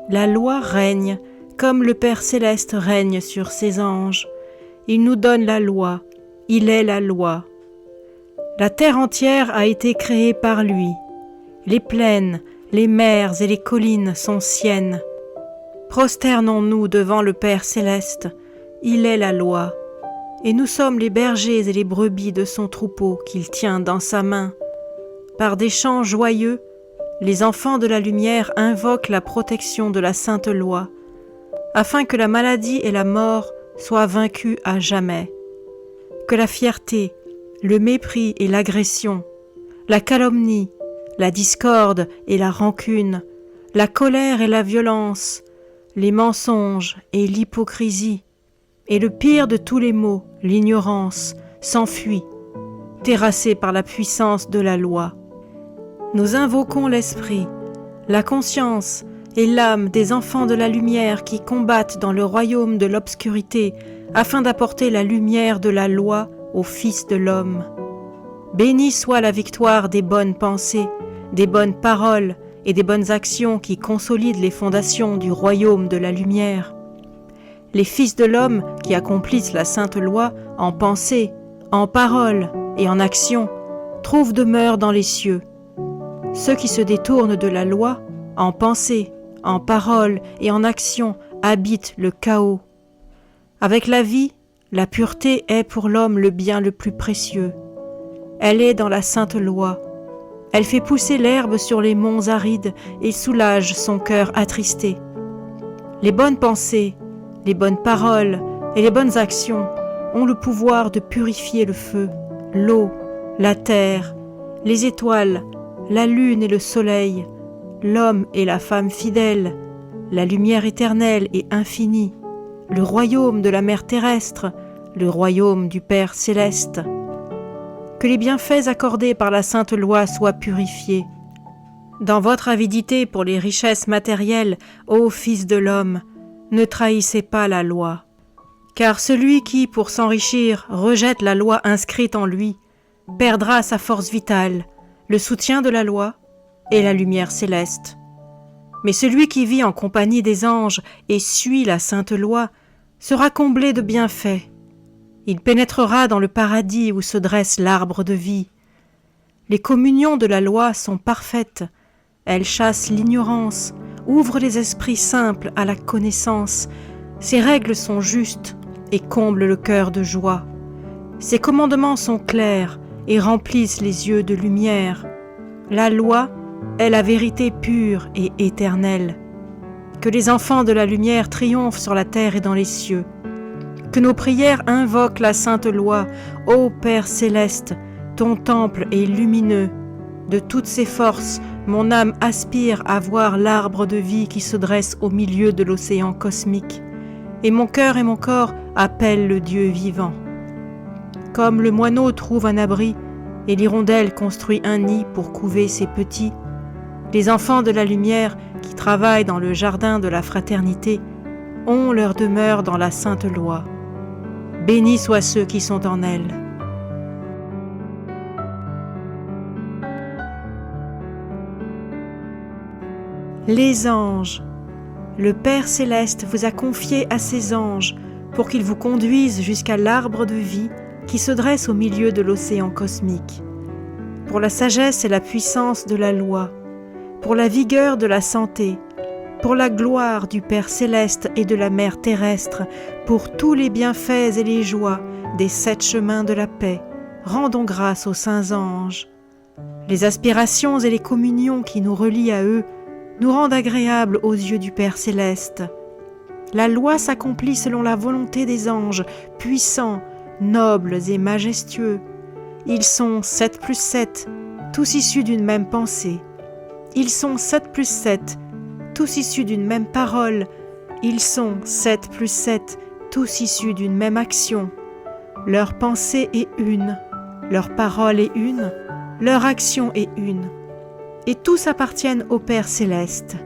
La loi règne, comme le Père céleste règne sur ses anges. Il nous donne la loi, il est la loi. La terre entière a été créée par lui. Les plaines, les mers et les collines sont siennes. Prosternons-nous devant le Père céleste, il est la loi. Et nous sommes les bergers et les brebis de son troupeau qu'il tient dans sa main. Par des chants joyeux, les enfants de la lumière invoquent la protection de la Sainte Loi, afin que la maladie et la mort soient vaincus à jamais. Que la fierté, le mépris et l'agression, la calomnie, la discorde et la rancune, la colère et la violence, les mensonges et l'hypocrisie, et le pire de tous les maux, l'ignorance, s'enfuit, terrassé par la puissance de la loi. Nous invoquons l'esprit, la conscience et l'âme des enfants de la lumière qui combattent dans le royaume de l'obscurité afin d'apporter la lumière de la loi au Fils de l'homme. Bénie soit la victoire des bonnes pensées, des bonnes paroles et des bonnes actions qui consolident les fondations du royaume de la lumière. Les fils de l'homme qui accomplissent la sainte loi en pensée, en parole et en action trouvent demeure dans les cieux. Ceux qui se détournent de la loi, en pensée, en parole et en action, habitent le chaos. Avec la vie, la pureté est pour l'homme le bien le plus précieux. Elle est dans la sainte loi. Elle fait pousser l'herbe sur les monts arides et soulage son cœur attristé. Les bonnes pensées, les bonnes paroles et les bonnes actions ont le pouvoir de purifier le feu, l'eau, la terre, les étoiles, la lune et le soleil, l'homme et la femme fidèles, la lumière éternelle et infinie, le royaume de la mère terrestre, le royaume du Père céleste. Que les bienfaits accordés par la sainte loi soient purifiés. Dans votre avidité pour les richesses matérielles, ô Fils de l'homme, ne trahissez pas la loi. Car celui qui, pour s'enrichir, rejette la loi inscrite en lui, perdra sa force vitale, le soutien de la loi et la lumière céleste. Mais celui qui vit en compagnie des anges et suit la sainte loi sera comblé de bienfaits. Il pénétrera dans le paradis où se dresse l'arbre de vie. Les communions de la loi sont parfaites. Elles chassent l'ignorance, ouvrent les esprits simples à la connaissance. Ses règles sont justes et comblent le cœur de joie. Ses commandements sont clairs et remplissent les yeux de lumière. La loi est la vérité pure et éternelle. Que les enfants de la lumière triomphent sur la terre et dans les cieux. Que nos prières invoquent la sainte loi, ô Père céleste, ton temple est lumineux. De toutes ses forces, mon âme aspire à voir l'arbre de vie qui se dresse au milieu de l'océan cosmique, et mon cœur et mon corps appellent le Dieu vivant. Comme le moineau trouve un abri et l'hirondelle construit un nid pour couver ses petits, les enfants de la lumière qui travaillent dans le jardin de la fraternité ont leur demeure dans la sainte loi. Bénis soient ceux qui sont en elle. Les anges. Le Père céleste vous a confié à ses anges pour qu'ils vous conduisent jusqu'à l'arbre de vie qui se dresse au milieu de l'océan cosmique. Pour la sagesse et la puissance de la loi, pour la vigueur de la santé, pour la gloire du Père céleste et de la Mère terrestre, pour tous les bienfaits et les joies des 7 chemins de la paix, rendons grâce aux saints anges. Les aspirations et les communions qui nous relient à eux nous rendent agréables aux yeux du Père céleste. La loi s'accomplit selon la volonté des anges, puissants, nobles et majestueux. Ils sont 7 plus 7, tous issus d'une même pensée. Ils sont 7 plus 7, tous issus d'une même parole. Ils sont 7 plus 7, tous issus d'une même action. Leur pensée est une, leur parole est une, leur action est une. Et tous appartiennent au Père céleste.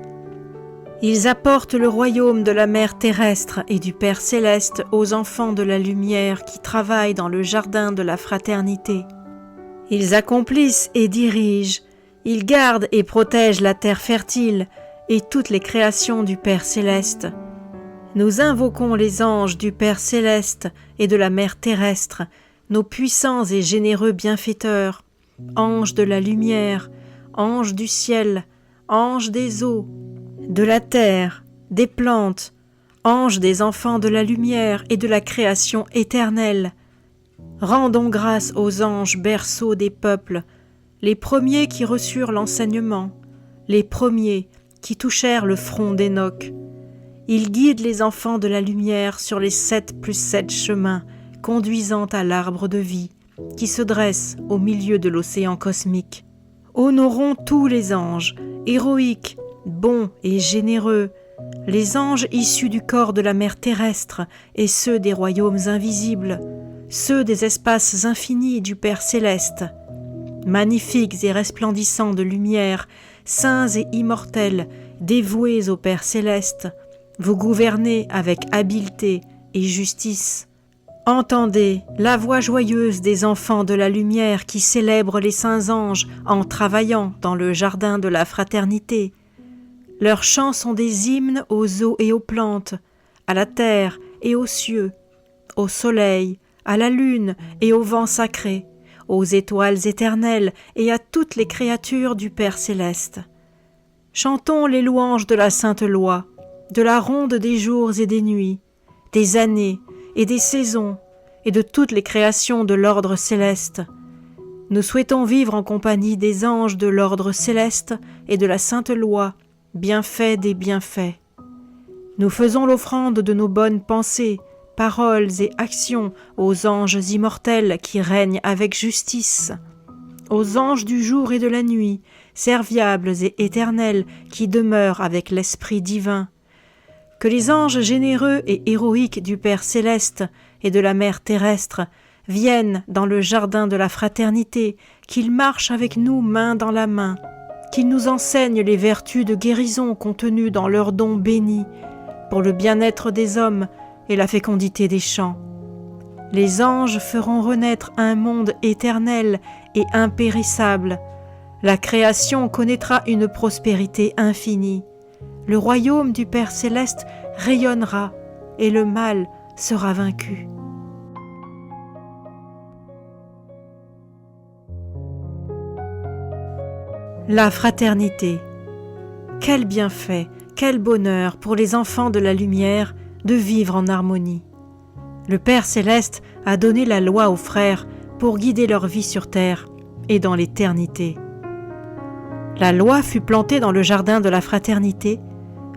Ils apportent le royaume de la Mère terrestre et du Père céleste aux enfants de la lumière qui travaillent dans le jardin de la fraternité. Ils accomplissent et dirigent, ils gardent et protègent la terre fertile et toutes les créations du Père céleste. Nous invoquons les anges du Père céleste et de la Mère terrestre, nos puissants et généreux bienfaiteurs, anges de la lumière, anges du ciel, anges des eaux, de la terre, des plantes, anges des enfants de la lumière et de la création éternelle. Rendons grâce aux anges berceaux des peuples, les premiers qui reçurent l'enseignement, les premiers qui touchèrent le front d'Enoch. Ils guident les enfants de la lumière sur les 7 plus 7 chemins conduisant à l'arbre de vie qui se dresse au milieu de l'océan cosmique. Honorons tous les anges, héroïques, bons et généreux, les anges issus du corps de la Mère terrestre et ceux des royaumes invisibles, ceux des espaces infinis du Père céleste. Magnifiques et resplendissants de lumière, saints et immortels, dévoués au Père céleste, vous gouvernez avec habileté et justice. Entendez la voix joyeuse des enfants de la lumière qui célèbrent les saints anges en travaillant dans le jardin de la fraternité. Leurs chants sont des hymnes aux eaux et aux plantes, à la terre et aux cieux, au soleil, à la lune et au vent sacré, aux étoiles éternelles et à toutes les créatures du Père céleste. Chantons les louanges de la sainte loi, de la ronde des jours et des nuits, des années et des saisons, et de toutes les créations de l'ordre céleste. Nous souhaitons vivre en compagnie des anges de l'ordre céleste et de la sainte loi, bienfaits des bienfaits. Nous faisons l'offrande de nos bonnes pensées, paroles et actions aux anges immortels qui règnent avec justice, aux anges du jour et de la nuit, serviables et éternels qui demeurent avec l'Esprit divin. Que les anges généreux et héroïques du Père céleste et de la Mère terrestre viennent dans le jardin de la fraternité, qu'ils marchent avec nous main dans la main, qu'ils nous enseignent les vertus de guérison contenues dans leurs dons bénis, pour le bien-être des hommes et la fécondité des champs. Les anges feront renaître un monde éternel et impérissable. La création connaîtra une prospérité infinie. Le royaume du Père céleste rayonnera et le mal sera vaincu. La fraternité. Quel bienfait, quel bonheur pour les enfants de la lumière de vivre en harmonie. Le Père céleste a donné la loi aux frères pour guider leur vie sur terre et dans l'éternité. La loi fut plantée dans le jardin de la fraternité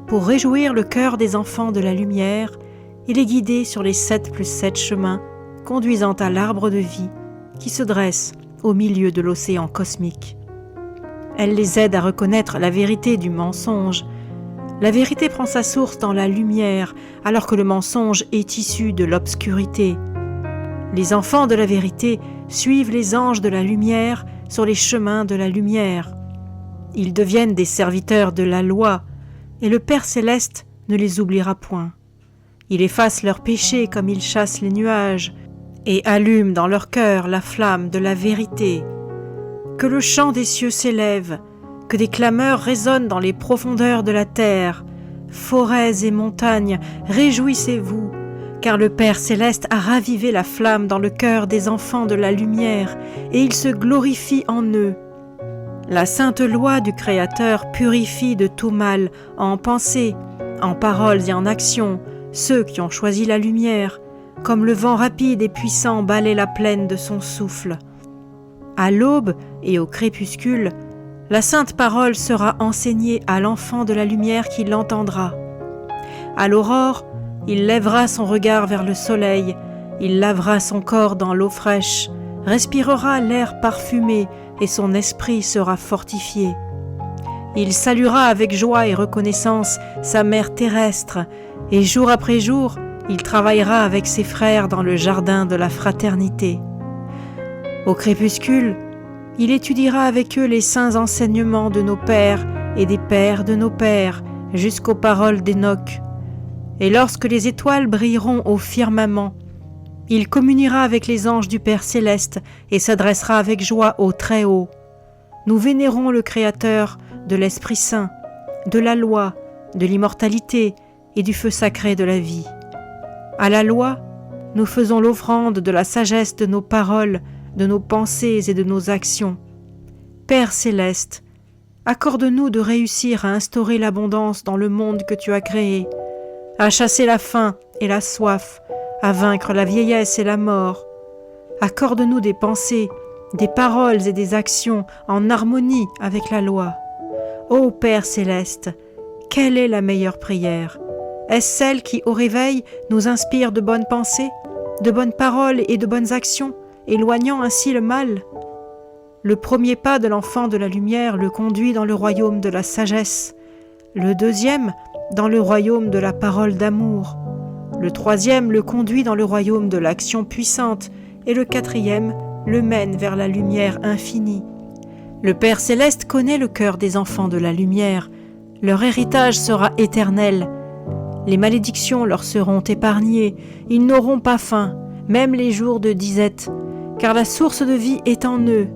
pour réjouir le cœur des enfants de la lumière et les guider sur les 7 plus 7 chemins conduisant à l'arbre de vie qui se dresse au milieu de l'océan cosmique. Elle les aide à reconnaître la vérité du mensonge. La vérité prend sa source dans la lumière, alors que le mensonge est issu de l'obscurité. Les enfants de la vérité suivent les anges de la lumière sur les chemins de la lumière. Ils deviennent des serviteurs de la loi, et le Père céleste ne les oubliera point. Il efface leurs péchés comme il chasse les nuages, et allume dans leur cœur la flamme de la vérité. Que le chant des cieux s'élève, que des clameurs résonnent dans les profondeurs de la terre. Forêts et montagnes, réjouissez-vous, car le Père céleste a ravivé la flamme dans le cœur des enfants de la lumière, et il se glorifie en eux. La sainte loi du Créateur purifie de tout mal, en pensée, en paroles et en actions, ceux qui ont choisi la lumière, comme le vent rapide et puissant balaie la plaine de son souffle. À l'aube et au crépuscule, la sainte parole sera enseignée à l'enfant de la lumière qui l'entendra. À l'aurore, il lèvera son regard vers le soleil, il lavera son corps dans l'eau fraîche, respirera l'air parfumé et son esprit sera fortifié. Il saluera avec joie et reconnaissance sa mère terrestre, et jour après jour, il travaillera avec ses frères dans le jardin de la fraternité. Au crépuscule, il étudiera avec eux les saints enseignements de nos pères et des pères de nos pères, jusqu'aux paroles d'Enoch. Et lorsque les étoiles brilleront au firmament, il communiera avec les anges du Père céleste et s'adressera avec joie au Très-Haut. Nous vénérons le Créateur de l'Esprit Saint, de la loi, de l'immortalité et du feu sacré de la vie. À la loi, nous faisons l'offrande de la sagesse de nos paroles, de nos pensées et de nos actions. Père céleste, accorde-nous de réussir à instaurer l'abondance dans le monde que tu as créé, à chasser la faim et la soif, à vaincre la vieillesse et la mort. Accorde-nous des pensées, des paroles et des actions en harmonie avec la loi. Ô Père céleste, quelle est la meilleure prière? Est-ce celle qui, au réveil, nous inspire de bonnes pensées, de bonnes paroles et de bonnes actions, éloignant ainsi le mal? Le premier pas de l'enfant de la lumière le conduit dans le royaume de la sagesse, le deuxième dans le royaume de la parole d'amour, le troisième le conduit dans le royaume de l'action puissante, et le quatrième le mène vers la lumière infinie. Le Père céleste connaît le cœur des enfants de la lumière, leur héritage sera éternel. Les malédictions leur seront épargnées, ils n'auront pas faim, même les jours de disette, car la source de vie est en eux.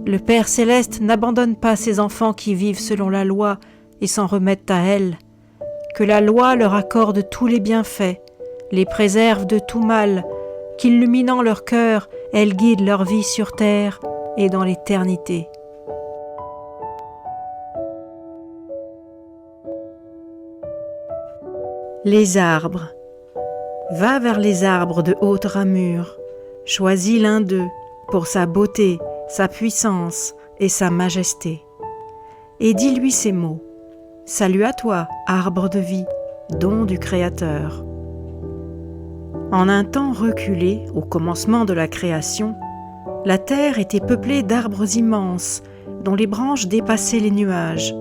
Le Père céleste n'abandonne pas ses enfants qui vivent selon la loi et s'en remettent à elle. Que la loi leur accorde tous les bienfaits, les préserve de tout mal, qu'illuminant leur cœur, elle guide leur vie sur terre et dans l'éternité. Les arbres. Va vers les arbres de haute ramure, choisis l'un d'eux pour sa beauté, sa puissance et sa majesté. Et dis-lui ces mots. Salut à toi, arbre de vie, don du Créateur. En un temps reculé, au commencement de la création, la terre était peuplée d'arbres immenses, dont les branches dépassaient les nuages.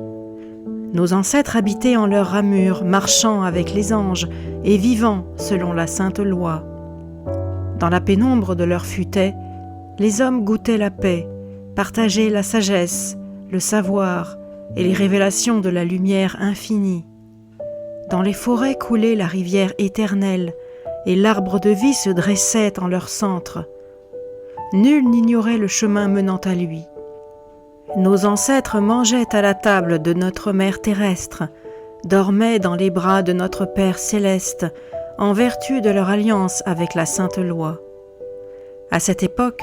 Nos ancêtres habitaient en leurs ramures, marchant avec les anges et vivant selon la sainte loi. Dans la pénombre de leurs futaies, les hommes goûtaient la paix, partageaient la sagesse, le savoir et les révélations de la lumière infinie. Dans les forêts coulait la rivière éternelle, et l'arbre de vie se dressait en leur centre. Nul n'ignorait le chemin menant à lui. Nos ancêtres mangeaient à la table de notre mère terrestre, dormaient dans les bras de notre Père céleste, en vertu de leur alliance avec la sainte loi. À cette époque,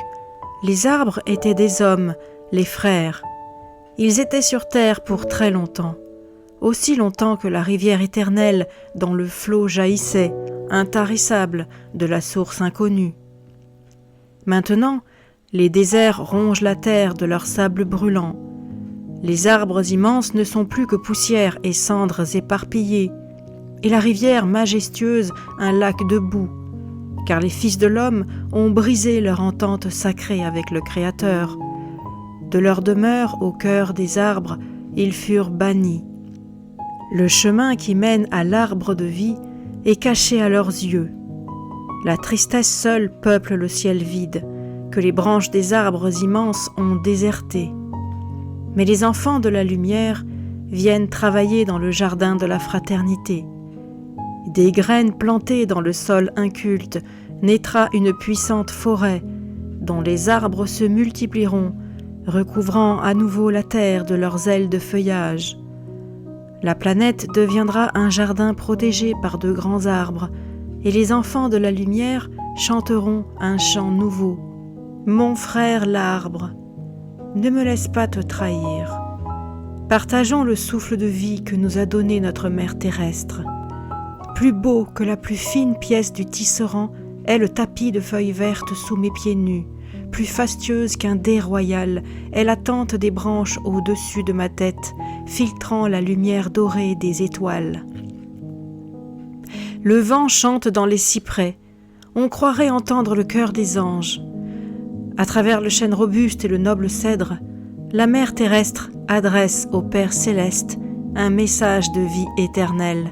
les arbres étaient des hommes, les frères. Ils étaient sur terre pour très longtemps, aussi longtemps que la rivière éternelle dont le flot jaillissait, intarissable, de la source inconnue. Maintenant, les déserts rongent la terre de leurs sables brûlants. Les arbres immenses ne sont plus que poussière et cendres éparpillées, et la rivière majestueuse un lac de boue, car les fils de l'homme ont brisé leur entente sacrée avec le Créateur. De leur demeure au cœur des arbres, ils furent bannis. Le chemin qui mène à l'arbre de vie est caché à leurs yeux. La tristesse seule peuple le ciel vide, que les branches des arbres immenses ont déserté. Mais les enfants de la lumière viennent travailler dans le jardin de la fraternité. Des graines plantées dans le sol inculte naîtra une puissante forêt, dont les arbres se multiplieront, recouvrant à nouveau la terre de leurs ailes de feuillage. La planète deviendra un jardin protégé par de grands arbres, et les enfants de la lumière chanteront un chant nouveau. Mon frère l'arbre, ne me laisse pas te trahir. Partageons le souffle de vie que nous a donné notre mère terrestre. Plus beau que la plus fine pièce du tisserand est le tapis de feuilles vertes sous mes pieds nus. Plus fastueuse qu'un dais royal est la tente des branches au-dessus de ma tête, filtrant la lumière dorée des étoiles. Le vent chante dans les cyprès, on croirait entendre le chœur des anges. À travers le chêne robuste et le noble cèdre, la mère terrestre adresse au Père céleste un message de vie éternelle.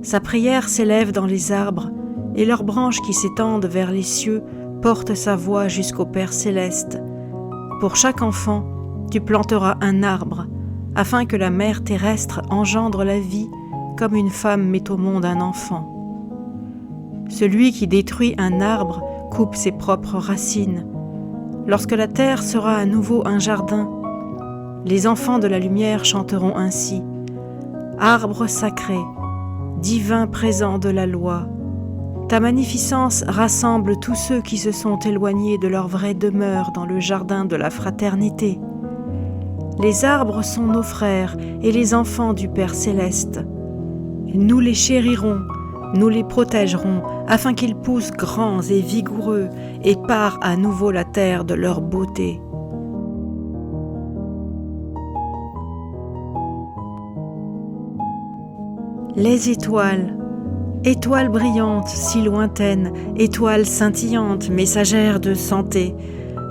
Sa prière s'élève dans les arbres, et leurs branches qui s'étendent vers les cieux portent sa voix jusqu'au Père céleste. Pour chaque enfant, tu planteras un arbre, afin que la mère terrestre engendre la vie comme une femme met au monde un enfant. Celui qui détruit un arbre coupe ses propres racines. Lorsque la terre sera à nouveau un jardin, les enfants de la lumière chanteront ainsi: Arbre sacré, divin présent de la loi, ta magnificence rassemble tous ceux qui se sont éloignés de leur vraie demeure dans le jardin de la fraternité. Les arbres sont nos frères et les enfants du Père céleste. Nous les chérirons, nous les protégerons, afin qu'ils poussent grands et vigoureux et parent à nouveau la terre de leur beauté. Les étoiles, étoiles brillantes, si lointaines, étoiles scintillantes, messagères de santé,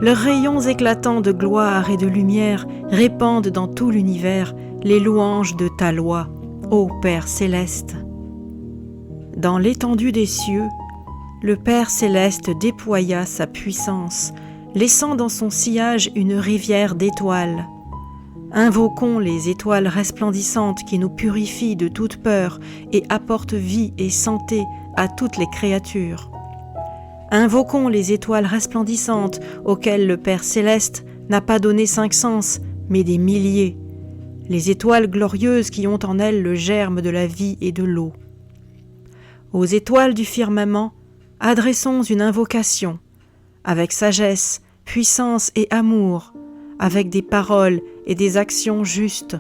leurs rayons éclatants de gloire et de lumière répandent dans tout l'univers les louanges de ta loi, ô Père céleste. Dans l'étendue des cieux, le Père céleste déploya sa puissance, laissant dans son sillage une rivière d'étoiles. Invoquons les étoiles resplendissantes qui nous purifient de toute peur et apportent vie et santé à toutes les créatures. Invoquons les étoiles resplendissantes auxquelles le Père céleste n'a pas donné 5 sens, mais des milliers. Les étoiles glorieuses qui ont en elles le germe de la vie et de l'eau. Aux étoiles du firmament, adressons une invocation, avec sagesse, puissance et amour, avec des paroles et des actions justes.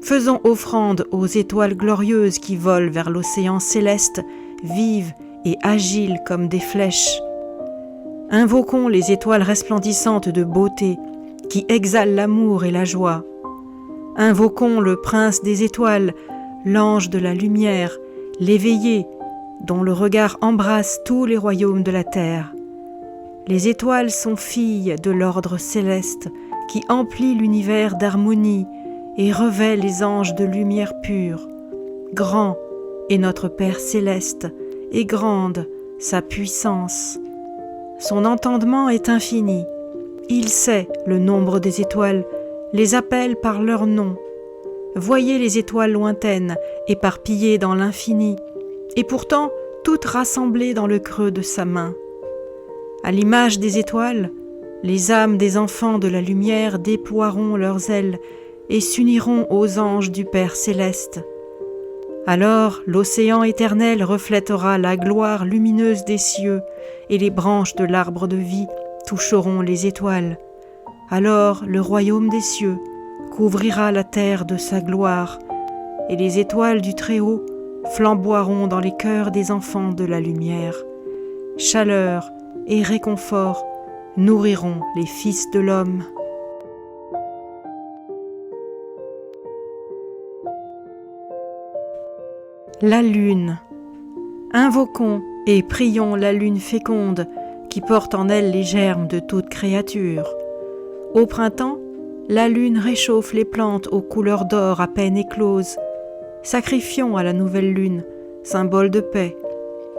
Faisons offrande aux étoiles glorieuses qui volent vers l'océan céleste, vives et agiles comme des flèches. Invoquons les étoiles resplendissantes de beauté qui exhalent l'amour et la joie. Invoquons le prince des étoiles, l'ange de la lumière, l'éveillé, dont le regard embrasse tous les royaumes de la terre. Les étoiles sont filles de l'ordre céleste qui emplit l'univers d'harmonie et revêt les anges de lumière pure. Grand est notre Père céleste et grande sa puissance. Son entendement est infini. Il sait le nombre des étoiles, les appelle par leur nom. Voyez les étoiles lointaines, éparpillées dans l'infini, et pourtant toutes rassemblées dans le creux de sa main. À l'image des étoiles, les âmes des enfants de la lumière déploieront leurs ailes et s'uniront aux anges du Père céleste. Alors l'océan éternel reflètera la gloire lumineuse des cieux et les branches de l'arbre de vie toucheront les étoiles. Alors le royaume des cieux couvrira la terre de sa gloire et les étoiles du Très-Haut flamboieront dans les cœurs des enfants de la lumière. Chaleur et réconfort nourriront les fils de l'homme. La lune. Invoquons et prions la lune féconde qui porte en elle les germes de toute créature. Au printemps, la lune réchauffe les plantes aux couleurs d'or à peine écloses. Sacrifions à la nouvelle lune, symbole de paix.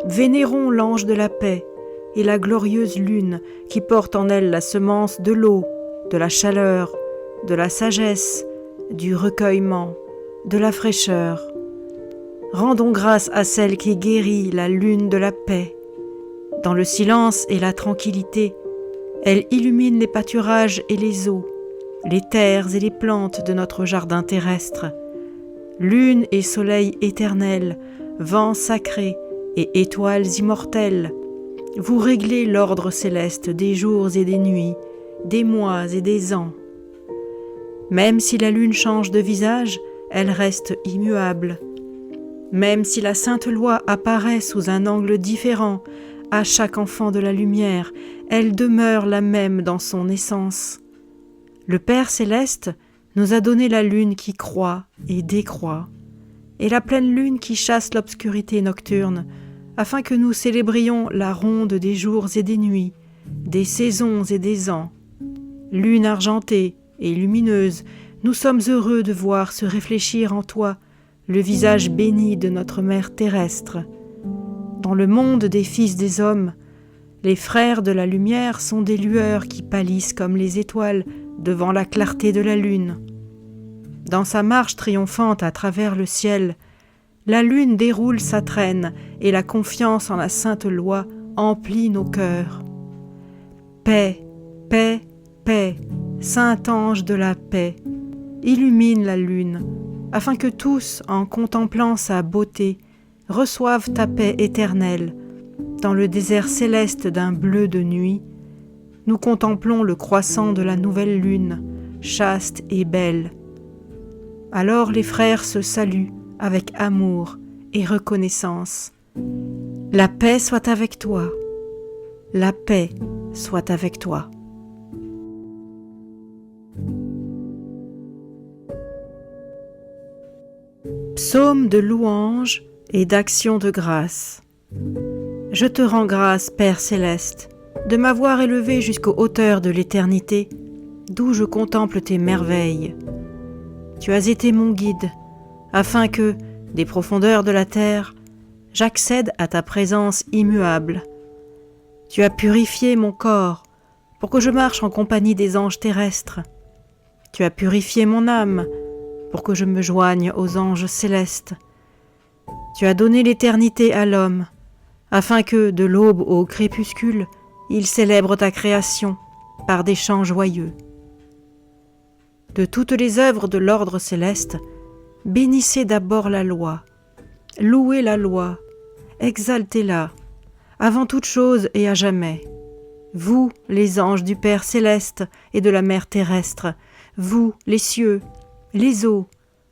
Vénérons l'ange de la paix et la glorieuse lune qui porte en elle la semence de l'eau, de la chaleur, de la sagesse, du recueillement, de la fraîcheur. Rendons grâce à celle qui guérit la lune de la paix. Dans le silence et la tranquillité, elle illumine les pâturages et les eaux, les terres et les plantes de notre jardin terrestre. Lune et soleil éternel, vent sacré et étoiles immortelles, vous réglez l'ordre céleste des jours et des nuits, des mois et des ans. Même si la lune change de visage, elle reste immuable. Même si la sainte loi apparaît sous un angle différent à chaque enfant de la lumière, elle demeure la même dans son essence. Le Père céleste nous a donné la lune qui croît et décroît, et la pleine lune qui chasse l'obscurité nocturne, afin que nous célébrions la ronde des jours et des nuits, des saisons et des ans. Lune argentée et lumineuse, nous sommes heureux de voir se réfléchir en toi le visage béni de notre Mère terrestre. Dans le monde des fils des hommes, les frères de la lumière sont des lueurs qui pâlissent comme les étoiles devant la clarté de la lune. Dans sa marche triomphante à travers le ciel, la lune déroule sa traîne et la confiance en la sainte loi emplit nos cœurs. Paix, paix, paix, saint ange de la paix, illumine la lune, afin que tous, en contemplant sa beauté, reçoivent ta paix éternelle. Dans le désert céleste d'un bleu de nuit, nous contemplons le croissant de la nouvelle lune, chaste et belle. Alors les frères se saluent avec amour et reconnaissance. La paix soit avec toi. La paix soit avec toi. Psaume de louange et d'action de grâce. Je te rends grâce, Père céleste, de m'avoir élevé jusqu'aux hauteurs de l'éternité, d'où je contemple tes merveilles. Tu as été mon guide, afin que, des profondeurs de la terre, j'accède à ta présence immuable. Tu as purifié mon corps, pour que je marche en compagnie des anges terrestres. Tu as purifié mon âme, pour que je me joigne aux anges célestes. Tu as donné l'éternité à l'homme, afin que, de l'aube au crépuscule, il célèbre ta création par des chants joyeux. De toutes les œuvres de l'ordre céleste, bénissez d'abord la loi, louez la loi, exaltez-la, avant toute chose et à jamais. Vous, les anges du Père céleste et de la Mère terrestre, vous, les cieux, les eaux,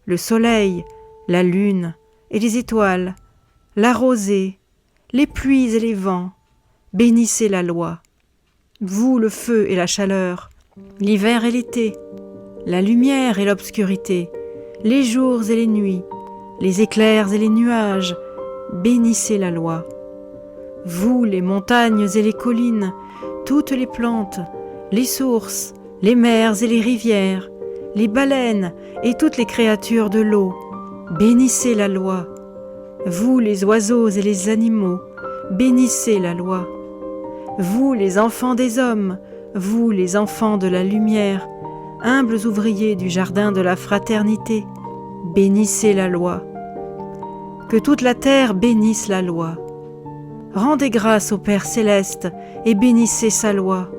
le soleil, la lune et les étoiles, la rosée, les pluies et les vents, bénissez la loi. Vous, le feu et la chaleur, l'hiver et l'été, la lumière et l'obscurité, les jours et les nuits, les éclairs et les nuages, bénissez la loi. Vous, les montagnes et les collines, toutes les plantes, les sources, les mers et les rivières, les baleines et toutes les créatures de l'eau, bénissez la loi. Vous, les oiseaux et les animaux, bénissez la loi. Vous, les enfants des hommes, vous, les enfants de la lumière, humbles ouvriers du jardin de la fraternité, bénissez la loi. Que toute la terre bénisse la loi. Rendez grâce au Père céleste et bénissez sa loi.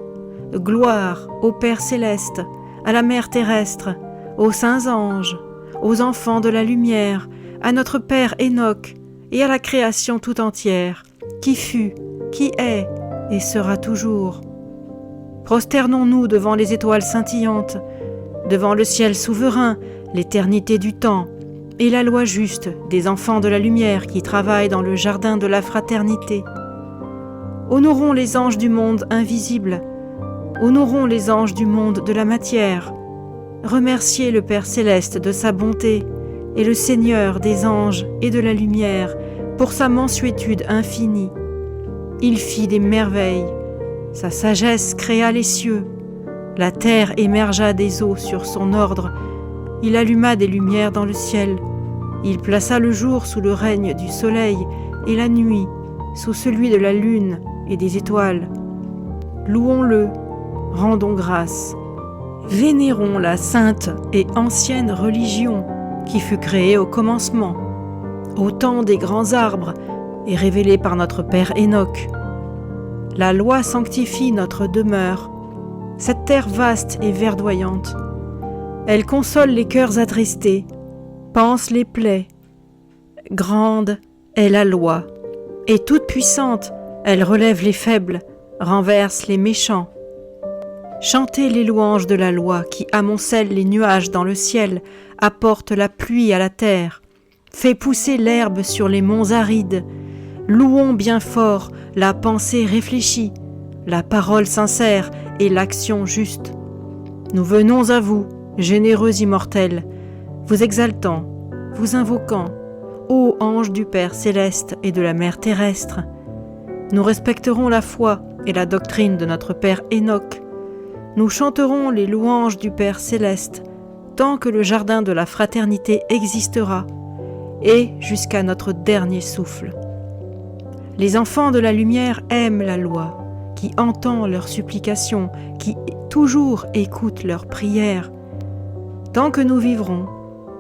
Gloire au Père céleste, à la Mère terrestre, aux saints anges, aux enfants de la lumière, à notre Père Enoch et à la création tout entière, qui fut, qui est et sera toujours. Prosternons-nous devant les étoiles scintillantes, devant le ciel souverain, l'éternité du temps, et la loi juste des enfants de la lumière qui travaillent dans le jardin de la fraternité. Honorons les anges du monde invisible, honorons les anges du monde de la matière. Remerciez le Père céleste de sa bonté et le Seigneur des anges et de la lumière pour sa mansuétude infinie. Il fit des merveilles, sa sagesse créa les cieux, la terre émergea des eaux sur son ordre, il alluma des lumières dans le ciel, il plaça le jour sous le règne du soleil et la nuit sous celui de la lune et des étoiles. Louons-le, rendons grâce. Vénérons la sainte et ancienne religion qui fut créée au commencement. au temps des grands arbres et révélée par notre Père Enoch. La loi sanctifie notre demeure, cette terre vaste et verdoyante. Elle console les cœurs attristés, panse les plaies. Grande est la loi, et toute puissante, elle relève les faibles, renverse les méchants. Chantez les louanges de la loi qui amoncelle les nuages dans le ciel, apporte la pluie à la terre, fait pousser l'herbe sur les monts arides. Louons bien fort la pensée réfléchie, la parole sincère et l'action juste. Nous venons à vous, généreux immortels, vous exaltant, vous invoquant, ô anges du Père céleste et de la Mère terrestre. Nous respecterons la foi et la doctrine de notre Père Enoch. Nous chanterons les louanges du Père céleste, tant que le jardin de la fraternité existera, et jusqu'à notre dernier souffle. Les enfants de la lumière aiment la loi, qui entend leurs supplications, qui toujours écoute leurs prières. Tant que nous vivrons,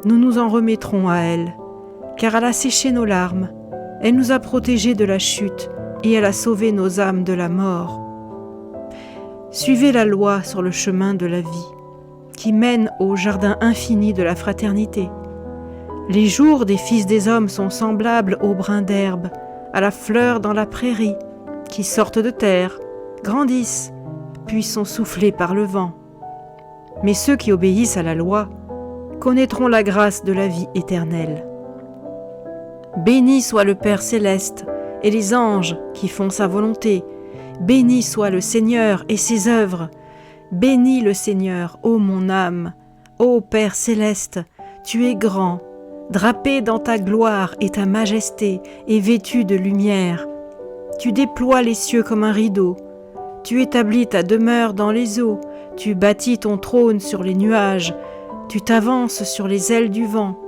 nous nous en remettrons à elle, car elle a séché nos larmes, elle nous a protégés de la chute et elle a sauvé nos âmes de la mort. Suivez la loi sur le chemin de la vie, qui mène au jardin infini de la fraternité. Les jours des fils des hommes sont semblables aux brins d'herbe, à la fleur dans la prairie, qui sortent de terre, grandissent, puis sont soufflés par le vent. Mais ceux qui obéissent à la loi connaîtront la grâce de la vie éternelle. Béni soit le Père céleste et les anges qui font sa volonté. Béni soit le Seigneur et ses œuvres. Bénis le Seigneur, ô mon âme. Ô Père céleste, tu es grand, drapé dans ta gloire et ta majesté et vêtu de lumière. Tu déploies les cieux comme un rideau. Tu établis ta demeure dans les eaux. Tu bâtis ton trône sur les nuages. Tu t'avances sur les ailes du vent.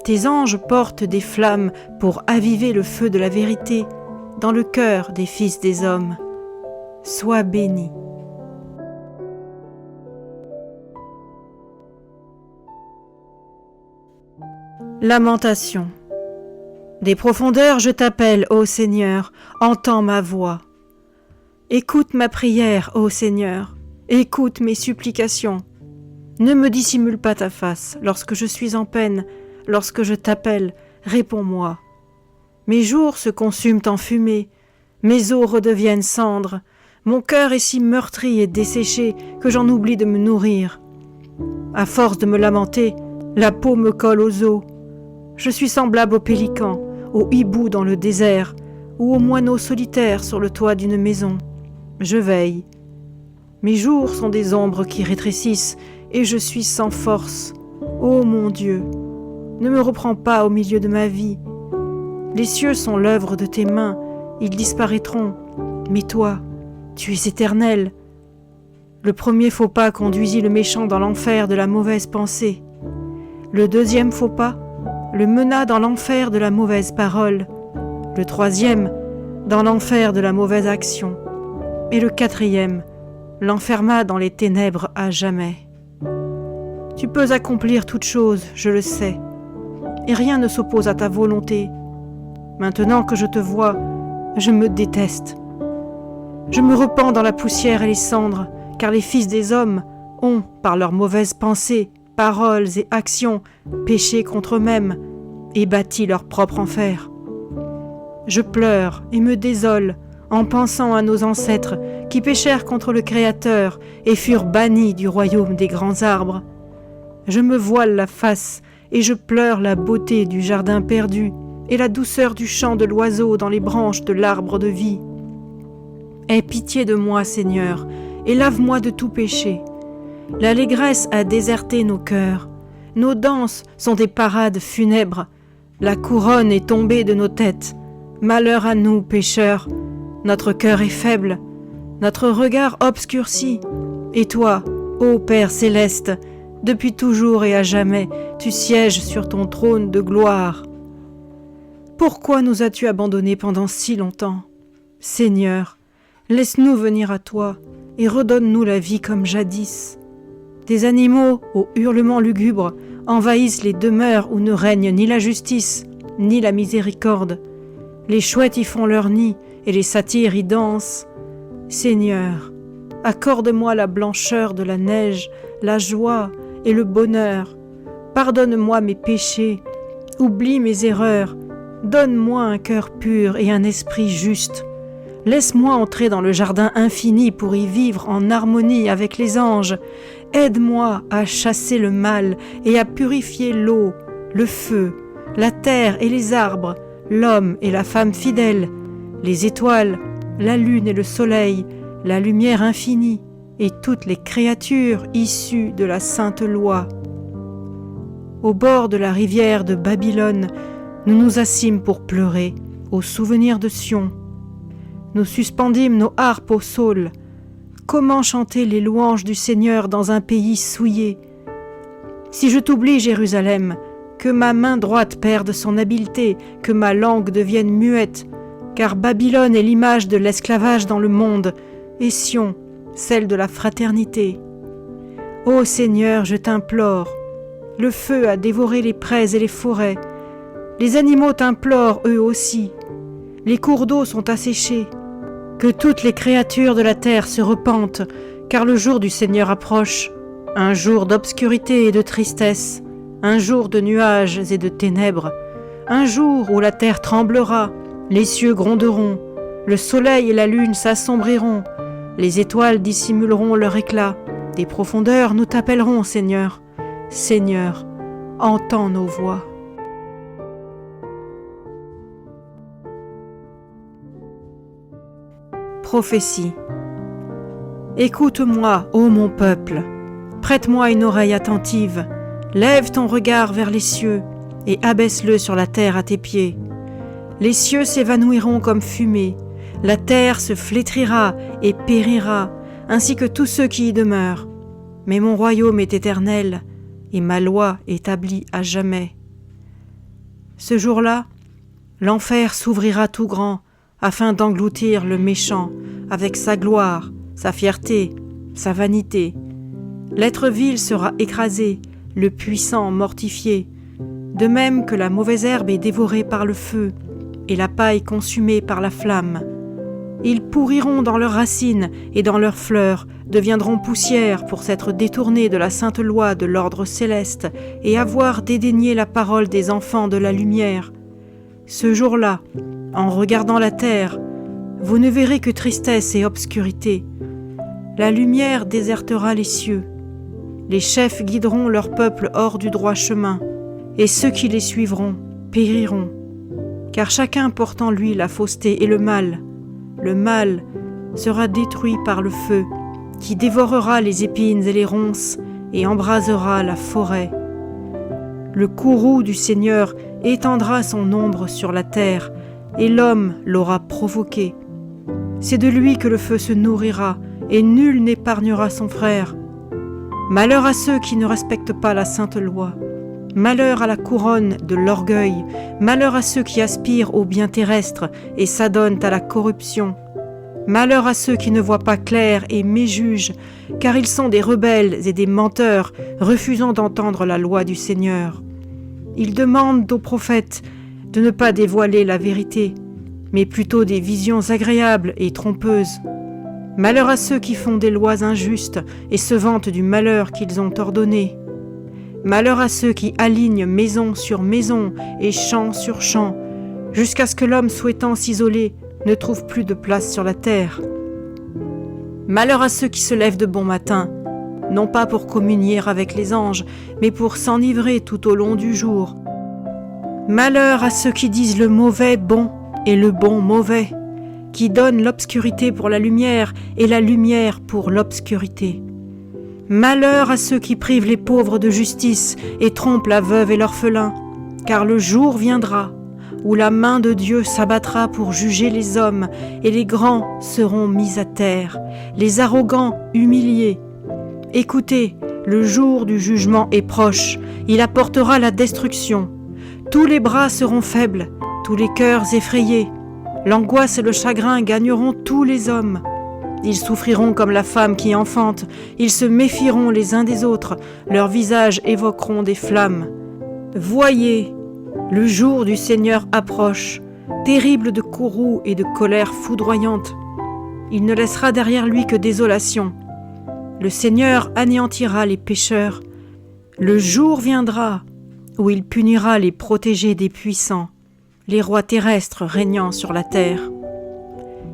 Tes anges portent des flammes pour aviver le feu de la vérité dans le cœur des fils des hommes. Sois béni. Lamentation. Des profondeurs je t'appelle, ô Seigneur, entends ma voix. Écoute ma prière, ô Seigneur, écoute mes supplications. Ne me dissimule pas ta face lorsque je suis en peine, lorsque je t'appelle, réponds-moi. Mes jours se consument en fumée, mes os redeviennent cendres, mon cœur est si meurtri et desséché que j'en oublie de me nourrir. À force de me lamenter, la peau me colle aux os. Je suis semblable au pélican, au hibou dans le désert, ou au moineau solitaire sur le toit d'une maison. Je veille. Mes jours sont des ombres qui rétrécissent, et je suis sans force. Ô mon Dieu, ne me reprends pas au milieu de ma vie. Les cieux sont l'œuvre de tes mains, ils disparaîtront, mais toi, tu es éternel. Le premier faux pas conduisit le méchant dans l'enfer de la mauvaise pensée. Le deuxième faux pas le mena dans l'enfer de la mauvaise parole. Le troisième, dans l'enfer de la mauvaise action. Et le quatrième, l'enferma dans les ténèbres à jamais. Tu peux accomplir toutes choses, je le sais, et rien ne s'oppose à ta volonté. Maintenant que je te vois, je me déteste. Je me repens dans la poussière et les cendres, car les fils des hommes ont, par leurs mauvaises pensées, paroles et actions, péché contre eux-mêmes et bâti leur propre enfer. Je pleure et me désole en pensant à nos ancêtres qui péchèrent contre le Créateur et furent bannis du royaume des grands arbres. Je me voile la face et je pleure la beauté du jardin perdu et la douceur du chant de l'oiseau dans les branches de l'arbre de vie. Aie pitié de moi, Seigneur, et lave-moi de tout péché. L'allégresse a déserté nos cœurs. Nos danses sont des parades funèbres. La couronne est tombée de nos têtes. Malheur à nous, pécheurs. Notre cœur est faible. Notre regard obscurci. Et toi, ô Père céleste, depuis toujours et à jamais, tu sièges sur ton trône de gloire. Pourquoi nous as-tu abandonnés pendant si longtemps? Seigneur, laisse-nous venir à toi et redonne-nous la vie comme jadis. Des animaux aux hurlements lugubres envahissent les demeures où ne règne ni la justice, ni la miséricorde. Les chouettes y font leur nid, et les satyres y dansent. Seigneur, accorde-moi la blancheur de la neige, la joie et le bonheur. Pardonne-moi mes péchés, oublie mes erreurs, donne-moi un cœur pur et un esprit juste. Laisse-moi entrer dans le jardin infini pour y vivre en harmonie avec les anges. Aide-moi à chasser le mal et à purifier l'eau, le feu, la terre et les arbres, l'homme et la femme fidèle, les étoiles, la lune et le soleil, la lumière infinie et toutes les créatures issues de la sainte loi. Au bord de la rivière de Babylone, nous nous assîmes pour pleurer au souvenir de Sion. Nous suspendîmes nos harpes au saule. Comment chanter les louanges du Seigneur dans un pays souillé? Si je t'oublie, Jérusalem, que ma main droite perde son habileté, que ma langue devienne muette, car Babylone est l'image de l'esclavage dans le monde, et Sion, celle de la fraternité. Ô Seigneur, je t'implore, le feu a dévoré les prés et les forêts, les animaux t'implorent eux aussi, les cours d'eau sont asséchés. Que toutes les créatures de la terre se repentent, car le jour du Seigneur approche, un jour d'obscurité et de tristesse, un jour de nuages et de ténèbres, un jour où la terre tremblera, les cieux gronderont, le soleil et la lune s'assombriront, les étoiles dissimuleront leur éclat, des profondeurs nous t'appellerons, Seigneur. Seigneur, entends nos voix. Prophétie. Écoute-moi, ô mon peuple, prête-moi une oreille attentive, lève ton regard vers les cieux et abaisse-le sur la terre à tes pieds. Les cieux s'évanouiront comme fumée, la terre se flétrira et périra, ainsi que tous ceux qui y demeurent. Mais mon royaume est éternel et ma loi établie à jamais. Ce jour-là, l'enfer s'ouvrira tout grand, afin d'engloutir le méchant avec sa gloire, sa fierté, sa vanité. L'être vil sera écrasé, le puissant mortifié, de même que la mauvaise herbe est dévorée par le feu et la paille consumée par la flamme. Ils pourriront dans leurs racines et dans leurs fleurs, deviendront poussière pour s'être détournés de la sainte loi de l'ordre céleste et avoir dédaigné la parole des enfants de la lumière. Ce jour-là, en regardant la terre, vous ne verrez que tristesse et obscurité. La lumière désertera les cieux. Les chefs guideront leur peuple hors du droit chemin, et ceux qui les suivront périront. Car chacun porte en lui la fausseté et le mal. Le mal sera détruit par le feu, qui dévorera les épines et les ronces, et embrasera la forêt. Le courroux du Seigneur étendra son ombre sur la terre, et l'homme l'aura provoqué. C'est de lui que le feu se nourrira, et nul n'épargnera son frère. Malheur à ceux qui ne respectent pas la sainte loi. Malheur à la couronne de l'orgueil. Malheur à ceux qui aspirent au bien terrestre et s'adonnent à la corruption. Malheur à ceux qui ne voient pas clair et méjugent, car ils sont des rebelles et des menteurs, refusant d'entendre la loi du Seigneur. Ils demandent aux prophètes de ne pas dévoiler la vérité, mais plutôt des visions agréables et trompeuses. Malheur à ceux qui font des lois injustes et se vantent du malheur qu'ils ont ordonné. Malheur à ceux qui alignent maison sur maison et champ sur champ, jusqu'à ce que l'homme souhaitant s'isoler ne trouve plus de place sur la terre. Malheur à ceux qui se lèvent de bon matin, non pas pour communier avec les anges, mais pour s'enivrer tout au long du jour. Malheur à ceux qui disent le mauvais bon et le bon mauvais, qui donnent l'obscurité pour la lumière et la lumière pour l'obscurité. Malheur à ceux qui privent les pauvres de justice et trompent la veuve et l'orphelin, car le jour viendra où la main de Dieu s'abattra pour juger les hommes, et les grands seront mis à terre, les arrogants humiliés. Écoutez, le jour du jugement est proche, il apportera la destruction. Tous les bras seront faibles, tous les cœurs effrayés. L'angoisse et le chagrin gagneront tous les hommes. Ils souffriront comme la femme qui enfante, ils se méfieront les uns des autres, leurs visages évoqueront des flammes. Voyez, Le jour du Seigneur approche, terrible de courroux et de colère foudroyante. Il ne laissera derrière lui que désolation. Le Seigneur anéantira les pécheurs. Le jour viendra où il punira les protégés des puissants, les rois terrestres régnant sur la terre.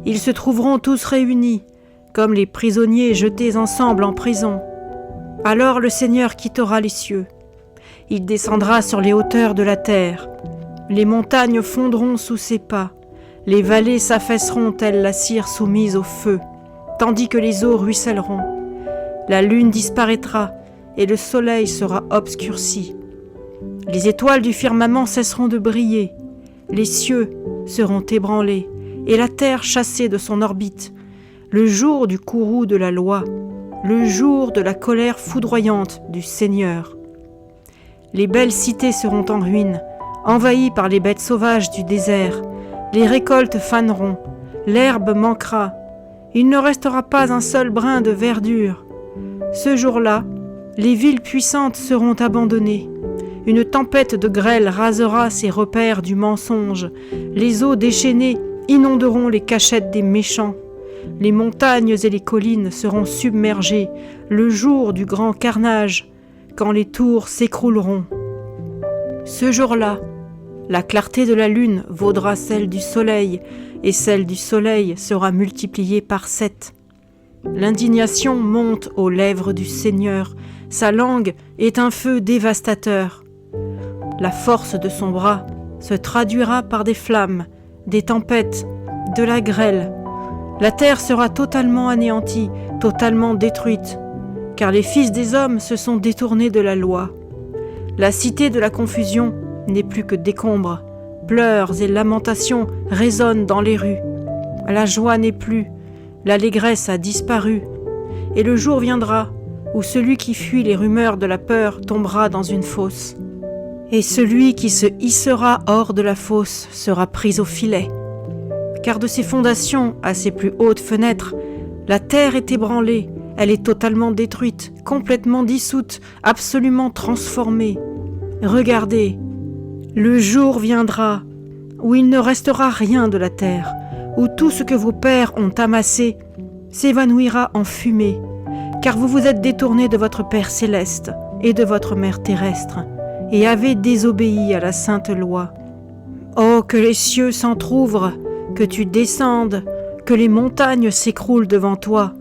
Ils se trouveront tous réunis, comme les prisonniers jetés ensemble en prison. Alors le Seigneur quittera les cieux. Il descendra sur les hauteurs de la terre. Les montagnes fondront sous ses pas. Les vallées s'affaisseront telle la cire soumise au feu, tandis que les eaux ruisselleront. La lune disparaîtra et le soleil sera obscurci. Les étoiles du firmament cesseront de briller. Les cieux seront ébranlés et la terre chassée de son orbite. Le jour du courroux de la loi, le jour de la colère foudroyante du Seigneur. Les belles cités seront en ruine, envahies par les bêtes sauvages du désert. Les récoltes faneront, l'herbe manquera. Il ne restera pas un seul brin de verdure. Ce jour-là, les villes puissantes seront abandonnées. Une tempête de grêle rasera ces repères du mensonge. Les eaux déchaînées inonderont les cachettes des méchants. Les montagnes et les collines seront submergées le jour du grand carnage, quand les tours s'écrouleront. Ce jour-là, la clarté de la lune vaudra celle du soleil, et celle du soleil sera multipliée par 7. L'indignation monte aux lèvres du Seigneur, sa langue est un feu dévastateur. La force de son bras se traduira par des flammes, des tempêtes, de la grêle. La terre sera totalement anéantie, totalement détruite, car les fils des hommes se sont détournés de la loi. La cité de la confusion n'est plus que décombres, pleurs et lamentations résonnent dans les rues. La joie n'est plus, l'allégresse a disparu, et le jour viendra où celui qui fuit les rumeurs de la peur tombera dans une fosse. Et celui qui se hissera hors de la fosse sera pris au filet. Car de ses fondations à ses plus hautes fenêtres, la terre est ébranlée, elle est totalement détruite, complètement dissoute, absolument transformée. Regardez, le jour viendra où il ne restera rien de la terre, où tout ce que vos pères ont amassé s'évanouira en fumée, car vous vous êtes détournés de votre Père céleste et de votre Mère terrestre, et avez désobéi à la sainte loi. Oh, que les cieux s'entr'ouvrent, que tu descendes, que les montagnes s'écroulent devant toi.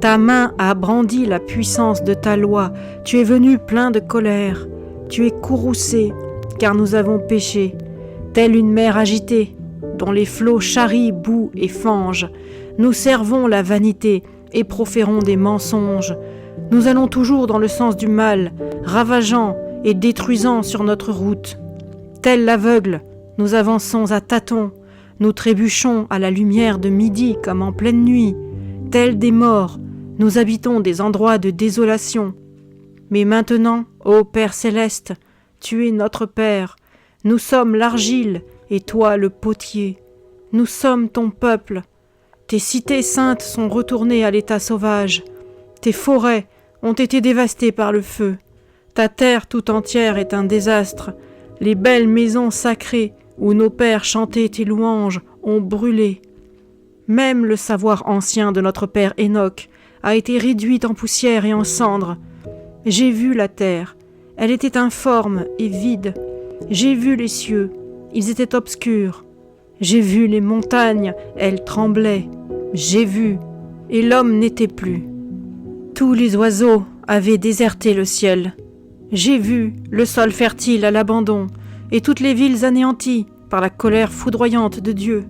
Ta main a brandi la puissance de ta loi, tu es venu plein de colère, tu es courroucé, car nous avons péché, telle une mer agitée, dont les flots charrient boue et fange. Nous servons la vanité et proférons des mensonges. Nous allons toujours dans le sens du mal, ravageant et détruisant sur notre route. Tel l'aveugle, nous avançons à tâtons, nous trébuchons à la lumière de midi comme en pleine nuit. Tels des morts, nous habitons des endroits de désolation. Mais maintenant, ô Père céleste, tu es notre Père, nous sommes l'argile et toi le potier. Nous sommes ton peuple. Tes cités saintes sont retournées à l'état sauvage. Tes forêts ont été dévastées par le feu. Ta terre tout entière est un désastre. Les belles maisons sacrées où nos pères chantaient tes louanges ont brûlé. Même le savoir ancien de notre père Enoch a été réduit en poussière et en cendres. J'ai vu la terre, elle était informe et vide. J'ai vu les cieux, ils étaient obscurs. J'ai vu les montagnes, elles tremblaient. J'ai vu, et l'homme n'était plus. Tous les oiseaux avaient déserté le ciel. J'ai vu le sol fertile à l'abandon, et toutes les villes anéanties par la colère foudroyante de Dieu.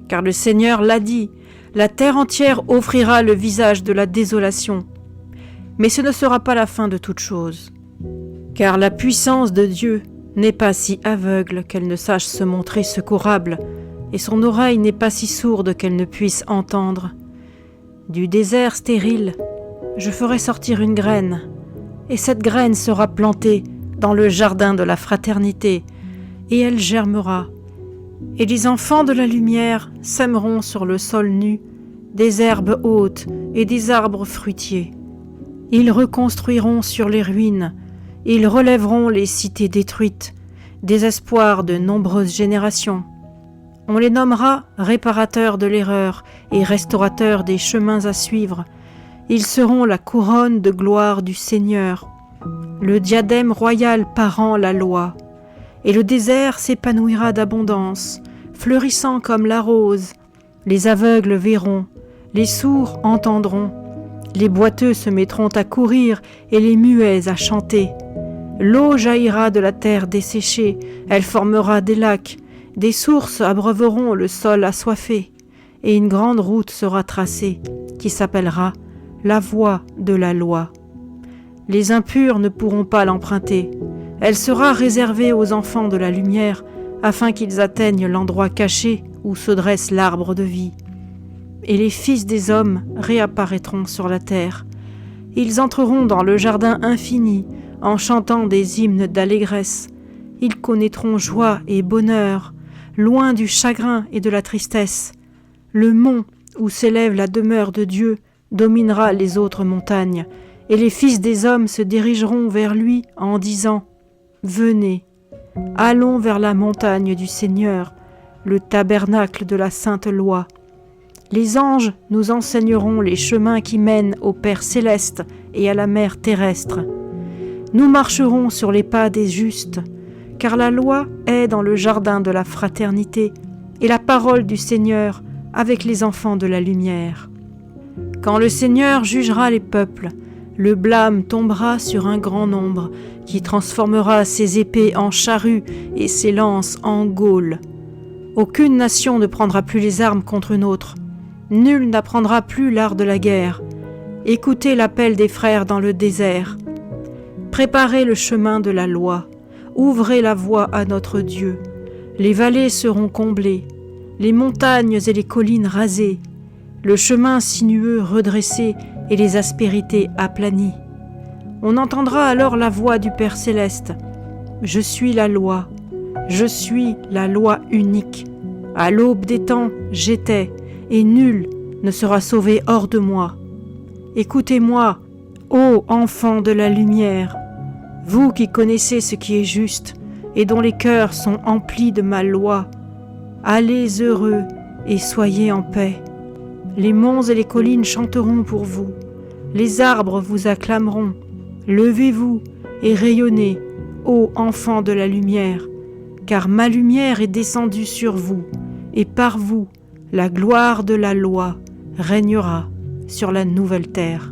Car le Seigneur l'a dit, la terre entière offrira le visage de la désolation. Mais ce ne sera pas la fin de toute chose. Car la puissance de Dieu n'est pas si aveugle qu'elle ne sache se montrer secourable, et son oreille n'est pas si sourde qu'elle ne puisse entendre. Du désert stérile, je ferai sortir une graine, et cette graine sera plantée dans le jardin de la fraternité, et elle germera. Et les enfants de la lumière sèmeront sur le sol nu des herbes hautes et des arbres fruitiers. Ils reconstruiront sur les ruines, ils relèveront les cités détruites, désespoir de nombreuses générations. On les nommera réparateurs de l'erreur et restaurateurs des chemins à suivre. Ils seront la couronne de gloire du Seigneur, le diadème royal parant la loi. Et le désert s'épanouira d'abondance, fleurissant comme la rose. Les aveugles verront, les sourds entendront, les boiteux se mettront à courir et les muets à chanter. L'eau jaillira de la terre desséchée, elle formera des lacs, des sources abreuveront le sol assoiffé, et une grande route sera tracée, qui s'appellera la voie de la loi. Les impurs ne pourront pas l'emprunter, elle sera réservée aux enfants de la lumière, afin qu'ils atteignent l'endroit caché où se dresse l'arbre de vie. Et les fils des hommes réapparaîtront sur la terre. Ils entreront dans le jardin infini, en chantant des hymnes d'allégresse. Ils connaîtront joie et bonheur, loin du chagrin et de la tristesse. Le mont où s'élève la demeure de Dieu dominera les autres montagnes, et les fils des hommes se dirigeront vers lui en disant « Venez, allons vers la montagne du Seigneur, le tabernacle de la sainte loi. Les anges nous enseigneront les chemins qui mènent au Père céleste et à la mer terrestre. Nous marcherons sur les pas des justes, car la loi est dans le jardin de la fraternité et la parole du Seigneur avec les enfants de la lumière. Quand le Seigneur jugera les peuples, le blâme tombera sur un grand nombre, qui transformera ses épées en charrues et ses lances en gaules. Aucune nation ne prendra plus les armes contre une autre. Nul n'apprendra plus l'art de la guerre. Écoutez l'appel des frères dans le désert. Préparez le chemin de la loi. Ouvrez la voie à notre Dieu. Les vallées seront comblées, les montagnes et les collines rasées, le chemin sinueux redressé et les aspérités aplanies. On entendra alors la voix du Père céleste. Je suis la loi unique. À l'aube des temps, j'étais, et nul ne sera sauvé hors de moi. Écoutez-moi, ô enfants de la lumière, vous qui connaissez ce qui est juste et dont les cœurs sont emplis de ma loi. Allez heureux et soyez en paix. Les monts et les collines chanteront pour vous. Les arbres vous acclameront. Levez-vous et rayonnez, ô enfants de la lumière, car ma lumière est descendue sur vous, et par vous, la gloire de la loi régnera sur la nouvelle terre.